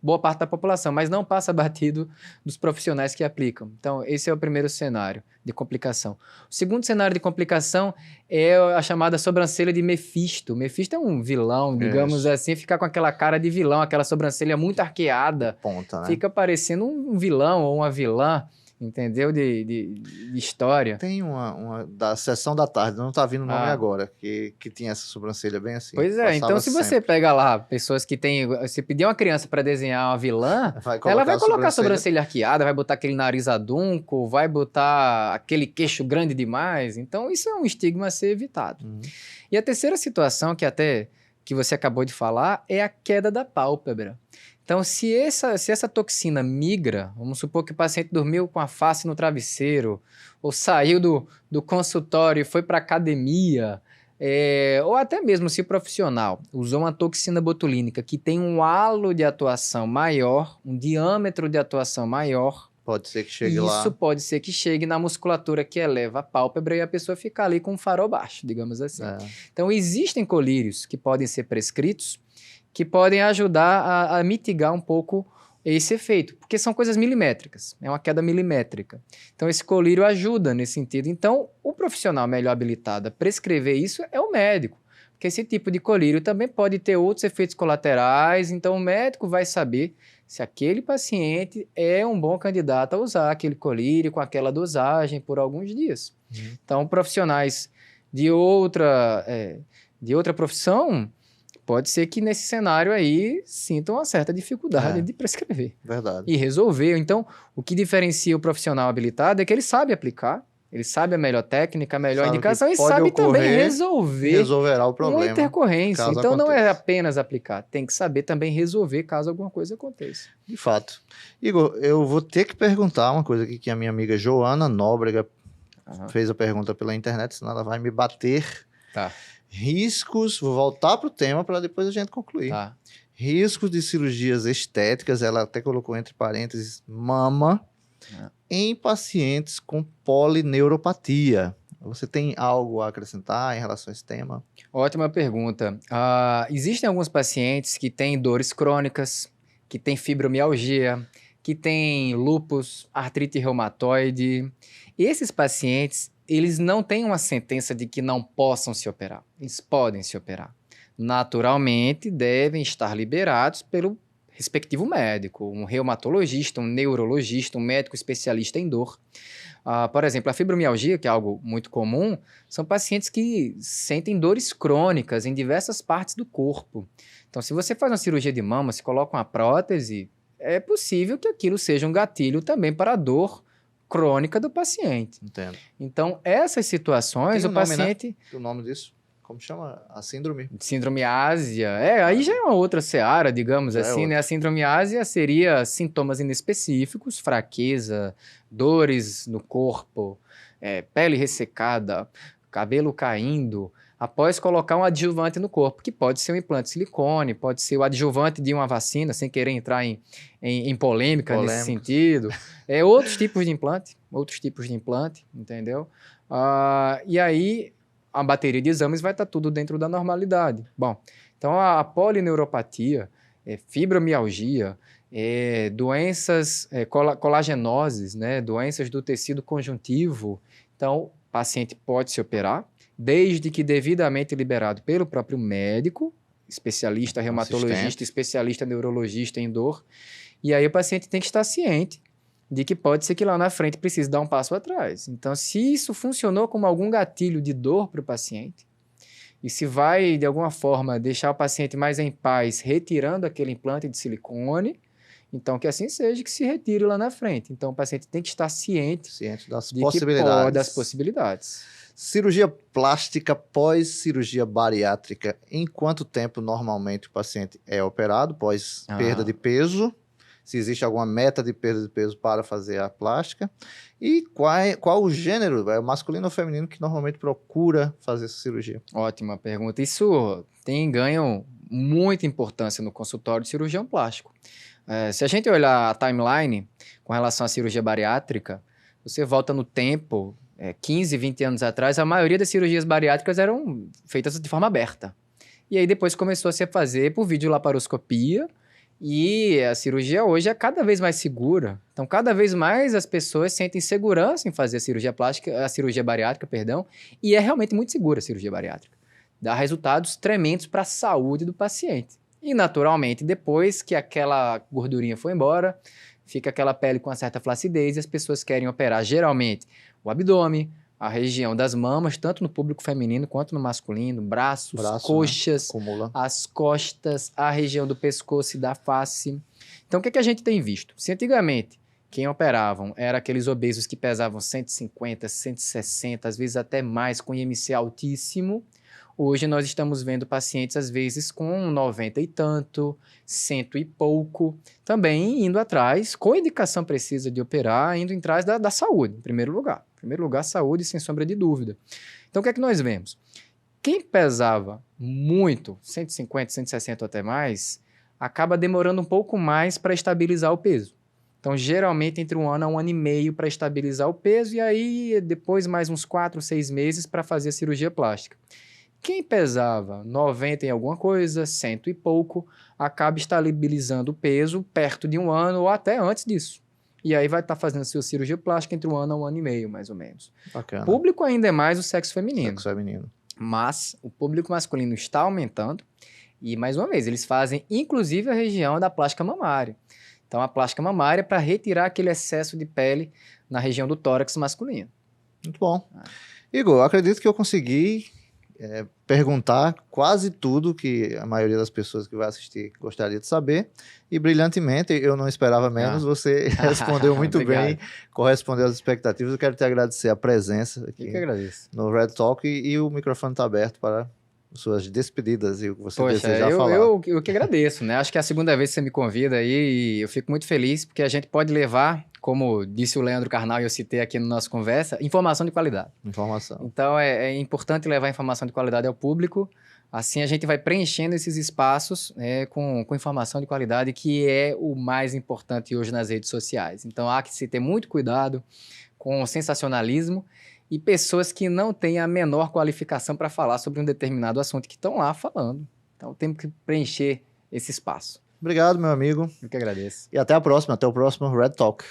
boa parte da população, mas não passa batido dos profissionais que aplicam. Então, esse é o primeiro cenário de complicação. O segundo cenário de complicação é a chamada sobrancelha de Mefisto. Mefisto é um vilão, digamos assim, ficar com aquela cara de vilão, aquela sobrancelha muito arqueada. Ponta, né? Fica parecendo um vilão ou uma vilã. Entendeu? De história. Tem uma da Sessão da Tarde, não tá vindo o nome agora, que tinha essa sobrancelha bem assim. Pois é, então se você pega lá pessoas que têm... Se pedir uma criança para desenhar uma vilã, ela vai colocar a sobrancelha arqueada, vai botar aquele nariz adunco, vai botar aquele queixo grande demais. Então isso é um estigma a ser evitado. E a terceira situação, que você acabou de falar, é a queda da pálpebra. Então, se essa toxina migra, vamos supor que o paciente dormiu com a face no travesseiro, ou saiu do consultório e foi para a academia, ou até mesmo se o profissional usou uma toxina botulínica que tem um halo de atuação maior, um diâmetro de atuação maior, pode ser que chegue lá. Isso pode ser que chegue na musculatura que eleva a pálpebra e a pessoa fica ali com um farol baixo, digamos assim. Então, existem colírios que podem ser prescritos, que podem ajudar a mitigar um pouco esse efeito, porque são coisas milimétricas, é uma queda milimétrica. Então, esse colírio ajuda nesse sentido. Então, o profissional melhor habilitado a prescrever isso é o médico, porque esse tipo de colírio também pode ter outros efeitos colaterais, então o médico vai saber se aquele paciente é um bom candidato a usar aquele colírio com aquela dosagem por alguns dias. Então, profissionais de outra profissão, pode ser que nesse cenário aí sintam uma certa dificuldade de prescrever. Verdade. E resolver. Então, o que diferencia o profissional habilitado é que ele sabe aplicar, ele sabe a melhor técnica, a melhor indicação e sabe também resolverá o problema, uma intercorrência. Então, aconteça. Não é apenas aplicar, tem que saber também resolver caso alguma coisa aconteça. De fato. Igor, eu vou ter que perguntar uma coisa aqui que a minha amiga Joana Nóbrega fez a pergunta pela internet, senão ela vai me bater. Tá. Riscos, vou voltar para o tema para depois a gente concluir. Tá. Riscos de cirurgias estéticas, ela até colocou entre parênteses, mama, em pacientes com polineuropatia. Você tem algo a acrescentar em relação a esse tema? Ótima pergunta. Existem alguns pacientes que têm dores crônicas, que têm fibromialgia, que têm lúpus, artrite reumatoide. Esses pacientes, eles não têm uma sentença de que não possam se operar. Eles podem se operar. Naturalmente, devem estar liberados pelo respectivo médico, um reumatologista, um neurologista, um médico especialista em dor. Por exemplo, a fibromialgia, que é algo muito comum, são pacientes que sentem dores crônicas em diversas partes do corpo. Então, se você faz uma cirurgia de mama, se coloca uma prótese, é possível que aquilo seja um gatilho também para a dor crônica do paciente. Entendo. Então, essas situações, tem o paciente... Né? O nome disso? Como chama? A síndrome? Síndrome ásia. Aí já é uma outra seara, digamos assim, né? A síndrome ásia seria sintomas inespecíficos, fraqueza, dores no corpo, pele ressecada, cabelo caindo, após colocar um adjuvante no corpo, que pode ser um implante de silicone, pode ser o adjuvante de uma vacina, sem querer entrar em polêmica nesse sentido. Outros tipos de implante, entendeu? E aí, a bateria de exames vai estar tudo dentro da normalidade. Bom, então a polineuropatia, fibromialgia, doenças colagenoses, né, doenças do tecido conjuntivo. Então, paciente pode se operar, desde que devidamente liberado pelo próprio médico, especialista reumatologista, especialista neurologista em dor. E aí o paciente tem que estar ciente de que pode ser que lá na frente precise dar um passo atrás. Então, se isso funcionou como algum gatilho de dor para o paciente, e se vai, de alguma forma, deixar o paciente mais em paz, retirando aquele implante de silicone, então que assim seja, que se retire lá na frente. Então, o paciente tem que estar ciente das das possibilidades. Cirurgia plástica pós-cirurgia bariátrica. Em quanto tempo, normalmente, o paciente é operado pós perda de peso? Se existe alguma meta de perda de peso para fazer a plástica? E qual o gênero, é o masculino ou feminino, que normalmente procura fazer essa cirurgia? Ótima pergunta. Isso tem ganho muita importância no consultório de cirurgião plástico. Se a gente olhar a timeline com relação à cirurgia bariátrica, você volta no tempo, 15, 20 anos atrás, a maioria das cirurgias bariátricas eram feitas de forma aberta. E aí depois começou a se fazer por videolaparoscopia, e a cirurgia hoje é cada vez mais segura. Então, cada vez mais as pessoas sentem segurança em fazer a cirurgia bariátrica, e é realmente muito segura a cirurgia bariátrica. Dá resultados tremendos para a saúde do paciente. E, naturalmente, depois que aquela gordurinha foi embora, fica aquela pele com uma certa flacidez e as pessoas querem operar, geralmente, o abdômen, a região das mamas, tanto no público feminino quanto no masculino, braços, coxas, né? As costas, a região do pescoço e da face. Então, o que a gente tem visto? Se antigamente quem operavam eram aqueles obesos que pesavam 150, 160, às vezes até mais, com IMC altíssimo, hoje nós estamos vendo pacientes, às vezes, com 90 e tanto, 100 e pouco, também indo atrás, com indicação precisa de operar, indo atrás da saúde, em primeiro lugar. Em primeiro lugar, saúde, sem sombra de dúvida. Então, o que é que nós vemos? Quem pesava muito, 150, 160 ou até mais, acaba demorando um pouco mais para estabilizar o peso. Então, geralmente, entre 1 ano a 1 ano e meio para estabilizar o peso, e aí, depois, mais uns 4, 6 meses para fazer a cirurgia plástica. Quem pesava 90 em alguma coisa, 100 e pouco, acaba estabilizando o peso perto de 1 ano ou até antes disso. E aí vai estar fazendo a sua cirurgia plástica entre 1 ano a 1 ano e meio, mais ou menos. Bacana. O público ainda é mais o sexo feminino. Sexo feminino. Mas o público masculino está aumentando. E, mais uma vez, eles fazem, inclusive, a região da plástica mamária. Então, a plástica mamária é para retirar aquele excesso de pele na região do tórax masculino. Muito bom. Igor, eu acredito que eu consegui perguntar quase tudo que a maioria das pessoas que vai assistir gostaria de saber, e brilhantemente, eu não esperava menos, você respondeu muito bem, correspondeu às expectativas. Eu quero te agradecer a presença aqui no Red Talk, e o microfone está aberto para suas despedidas e o que você desejar falar. Eu que agradeço, né? Acho que é a segunda vez que você me convida aí e eu fico muito feliz porque a gente pode levar, como disse o Leandro Carnal e eu citei aqui na nossa conversa, informação de qualidade. Informação. Então, é importante levar informação de qualidade ao público. Assim, a gente vai preenchendo esses espaços com informação de qualidade, que é o mais importante hoje nas redes sociais. Então, há que se ter muito cuidado com o sensacionalismo e pessoas que não têm a menor qualificação para falar sobre um determinado assunto que estão lá falando. Então, temos que preencher esse espaço. Obrigado, meu amigo. Eu que agradeço. E até a próxima, até o próximo Red Talk.